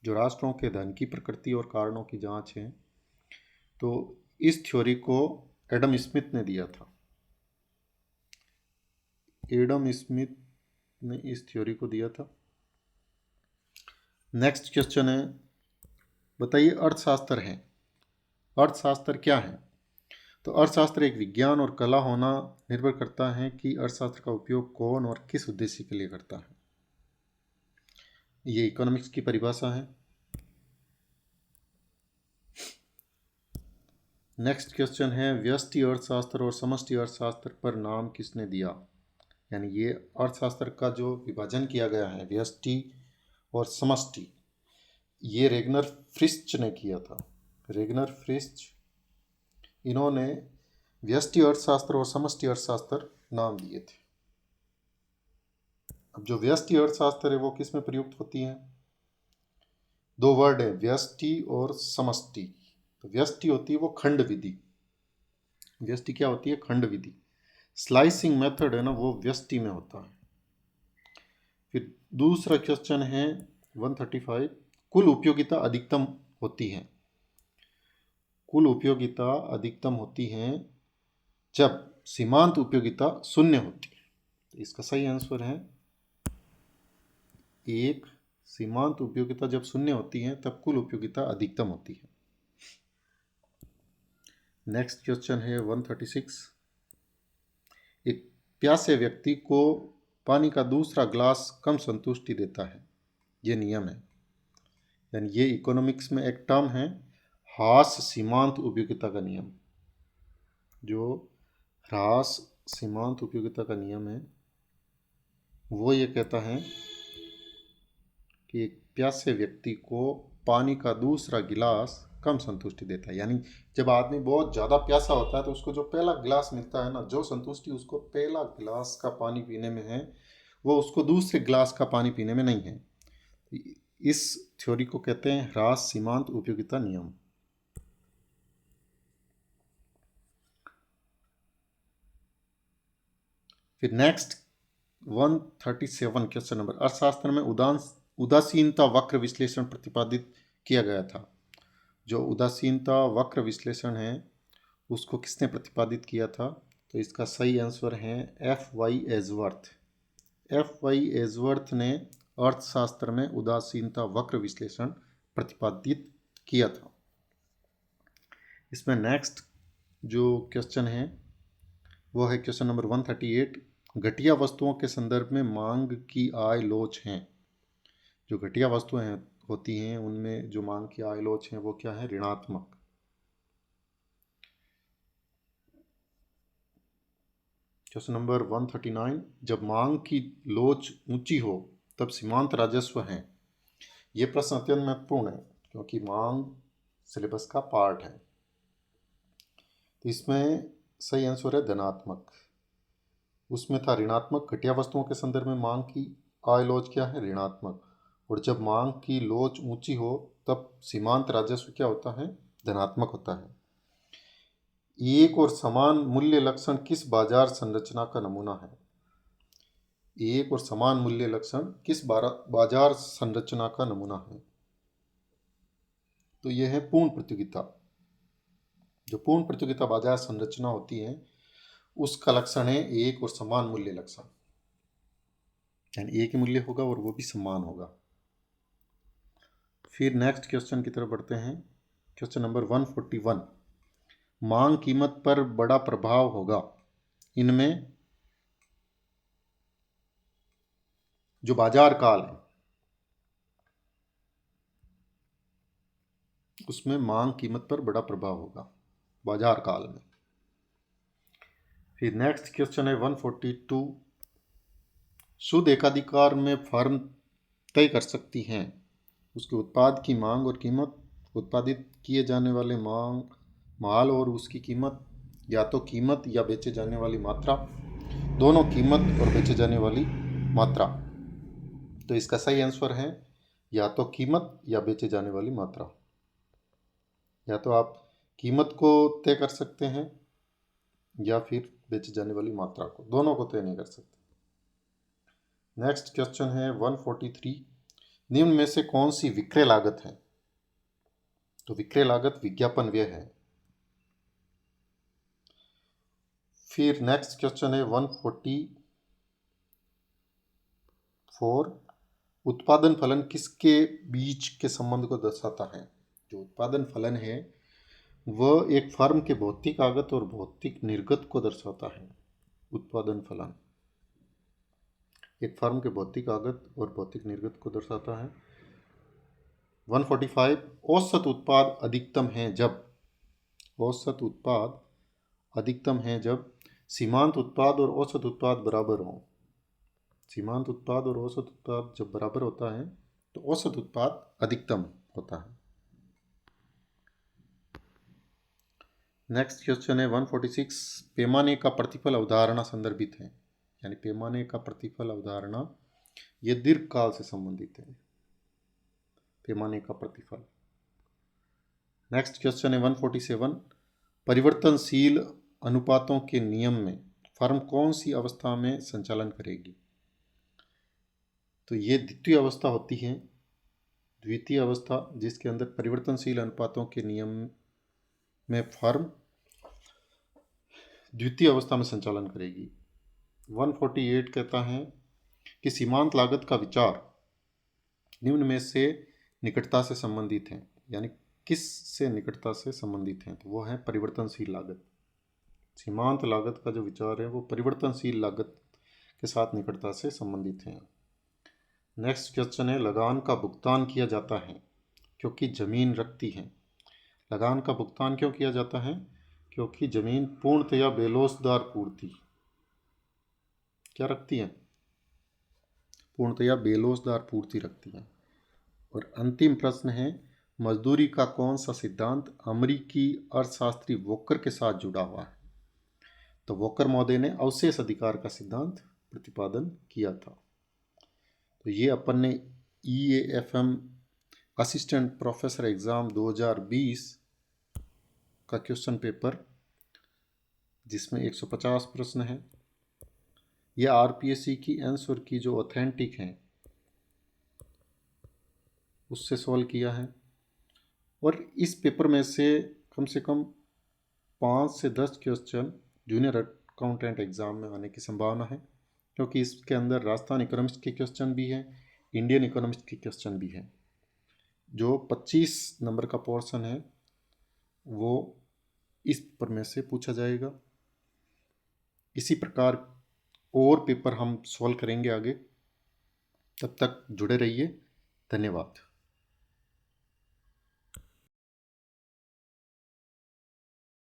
जो राष्ट्रों के धन की प्रकृति और कारणों की जांच है तो इस थ्योरी को एडम स्मिथ ने दिया था। एडम स्मिथ ने इस थ्योरी को दिया था। नेक्स्ट क्वेश्चन है बताइए अर्थशास्त्र है, अर्थशास्त्र क्या है? तो अर्थशास्त्र एक विज्ञान और कला होना निर्भर करता है कि अर्थशास्त्र का उपयोग कौन और किस उद्देश्य के लिए करता है। ये इकोनॉमिक्स की परिभाषा है। नेक्स्ट क्वेश्चन है व्यष्टि अर्थशास्त्र और समष्टि अर्थशास्त्र पर नाम किसने दिया? यानी ये अर्थशास्त्र का जो विभाजन किया गया है व्यष्टि और समष्टि, ये रेगनर फ्रिश्च ने किया था। रेगनर फ्रिश्च, इन्होंने व्यष्टि अर्थशास्त्र और समष्टि अर्थशास्त्र नाम दिए थे। अब जो व्यष्टि अर्थशास्त्र है वो किस में प्रयुक्त होती है? दो वर्ड है व्यष्टि और समष्टि। तो व्यष्टि होती है वो खंड विधि, व्यष्टि क्या होती है? खंड विधि। स्लाइसिंग मेथड है ना वो व्यष्टि में होता है। फिर दूसरा क्वेश्चन है 135 कुल उपयोगिता अधिकतम होती है। कुल उपयोगिता अधिकतम होती है जब सीमांत उपयोगिता शून्य होती है। तो इसका सही आंसर है एक, सीमांत उपयोगिता जब शून्य होती है तब कुल उपयोगिता अधिकतम होती है। नेक्स्ट क्वेश्चन है 136 एक प्यासे व्यक्ति को पानी का दूसरा ग्लास कम संतुष्टि देता है, ये नियम है। यानी ये इकोनॉमिक्स में एक टर्म है ह्रास सीमांत उपयोगिता का नियम। जो ह्रास सीमांत उपयोगिता का नियम है वो ये कहता है कि एक प्यासे व्यक्ति को पानी का दूसरा गिलास कम संतुष्टि देता है। यानी जब आदमी बहुत ज़्यादा प्यासा होता है तो उसको जो पहला गिलास मिलता है ना, जो संतुष्टि उसको पहला गिलास का पानी पीने में है वो उसको दूसरे गिलास का पानी पीने में नहीं है। इस थ्योरी को कहते हैं ह्रास सीमांत उपयोगिता नियम। फिर नेक्स्ट 137 क्वेश्चन नंबर अर्थशास्त्र में उदासीनता वक्र विश्लेषण प्रतिपादित किया गया था। जो उदासीनता वक्र विश्लेषण है उसको किसने प्रतिपादित किया था? तो इसका सही आंसर है F.Y. एजवर्थ। F.Y. एजवर्थ ने अर्थशास्त्र में उदासीनता वक्र विश्लेषण प्रतिपादित किया था। इसमें नेक्स्ट जो क्वेश्चन है वो है क्वेश्चन नंबर 138 घटिया वस्तुओं के संदर्भ में मांग की आय लोच हैं। जो घटिया वस्तुएं होती हैं उनमें जो मांग की आय लोच हैं वो क्या है? ऋणात्मक। क्वेश्चन नंबर 139 जब मांग की लोच ऊंची हो तब सीमांत राजस्व है। ये प्रश्न अत्यंत महत्वपूर्ण है क्योंकि मांग सिलेबस का पार्ट है। तो इसमें सही आंसर है धनात्मक। उसमें था ऋणात्मक। घटिया वस्तुओं के संदर्भ में मांग की आय लोच क्या है? ऋणात्मक। और जब मांग की लोच ऊंची हो तब सीमांत राजस्व क्या होता है? धनात्मक होता है। एक और समान मूल्य लक्षण किस बाजार संरचना का नमूना है? एक और समान मूल्य लक्षण किस बाजार संरचना का नमूना है? तो यह है पूर्ण प्रतियोगिता। जो पूर्ण प्रतियोगिता बाजार संरचना होती है उसका लक्षण है एक और समान मूल्य लक्षण, यानी एक ही मूल्य होगा और वो भी समान होगा। फिर नेक्स्ट क्वेश्चन की तरफ बढ़ते हैं। क्वेश्चन नंबर 141, मांग कीमत पर बड़ा प्रभाव होगा। इनमें जो बाजार काल है उसमें मांग कीमत पर बड़ा प्रभाव होगा बाजार काल में। फिर नेक्स्ट क्वेश्चन है 142, शुद्ध एकाधिकार में फर्म तय कर सकती हैं उसके उत्पाद की मांग और कीमत, उत्पादित किए जाने वाले माल और उसकी कीमत, या तो कीमत या बेचे जाने वाली मात्रा, दोनों कीमत और बेचे जाने वाली मात्रा। तो इसका सही आंसर है या तो कीमत या बेचे जाने वाली मात्रा। या तो आप कीमत को तय कर सकते हैं या फिर बेची जाने वाली मात्रा को, दोनों को तय नहीं कर सकते। नेक्स्ट क्वेश्चन है 143, निम्न में से कौन सी विक्रय लागत है? तो विक्रय लागत विज्ञापन व्यय है। फिर नेक्स्ट क्वेश्चन है 144, उत्पादन फलन किसके बीच के संबंध को दर्शाता है? जो उत्पादन फलन है वह एक फर्म के भौतिक आगत और भौतिक निर्गत को दर्शाता है। उत्पादन फलन एक फर्म के भौतिक आगत और भौतिक निर्गत को दर्शाता है। 145, औसत उत्पाद अधिकतम है जब, औसत उत्पाद अधिकतम है जब सीमांत उत्पाद और औसत उत्पाद बराबर हो। सीमांत उत्पाद और औसत उत्पाद जब बराबर होता है तो औसत उत्पाद अधिकतम होता है। नेक्स्ट क्वेश्चन है 146, पैमाने का प्रतिफल अवधारणा संदर्भित है, यानी पैमाने का प्रतिफल अवधारणा ये दीर्घकाल से संबंधित है। पैमाने का प्रतिफल। नेक्स्ट क्वेश्चन है 147, परिवर्तनशील अनुपातों के नियम में फर्म कौन सी अवस्था में संचालन करेगी? तो ये द्वितीय अवस्था होती है, द्वितीय अवस्था जिसके अंदर परिवर्तनशील अनुपातों के नियम में फर्म द्वितीय अवस्था में संचालन करेगी। 148 कहता है कि सीमांत लागत का विचार निम्न में से निकटता से संबंधित है, यानी किस से निकटता से संबंधित है? तो वो है परिवर्तनशील लागत। सीमांत लागत का जो विचार है वो परिवर्तनशील लागत के साथ निकटता से संबंधित है। नेक्स्ट क्वेश्चन है, लगान का भुगतान किया जाता है क्योंकि जमीन रखती है। लगान का भुगतान क्यों किया जाता है? क्योंकि जमीन पूर्णतया बेलोसदार पूर्ति क्या रखती है? पूर्णतया बेलोसदार पूर्ति रखती है। और अंतिम प्रश्न है, मजदूरी का कौन सा सिद्धांत अमेरिकी अर्थशास्त्री वोकर के साथ जुड़ा हुआ है? तो वोकर महोदय ने अवशेष अधिकार का सिद्धांत प्रतिपादन किया था। तो ये अपन ने EAFM असिस्टेंट प्रोफेसर एग्ज़ाम 2020 का क्वेश्चन पेपर जिसमें 150 प्रश्न हैं, यह RPSC की आंसर की जो ऑथेंटिक हैं उससे सॉल्व किया है। और इस पेपर में से कम 5 से 10 क्वेश्चन जूनियर अकाउंटेंट एग्ज़ाम में आने की संभावना है, क्योंकि इसके अंदर राजस्थान इकोनॉमिक्स के क्वेश्चन भी हैं, इंडियन इकोनॉमिक्स के क्वेश्चन भी हैं। जो 25 नंबर का पोर्शन है वो इस पेपर में से पूछा जाएगा। इसी प्रकार और पेपर हम सॉल्व करेंगे आगे। तब तक जुड़े रहिए। धन्यवाद।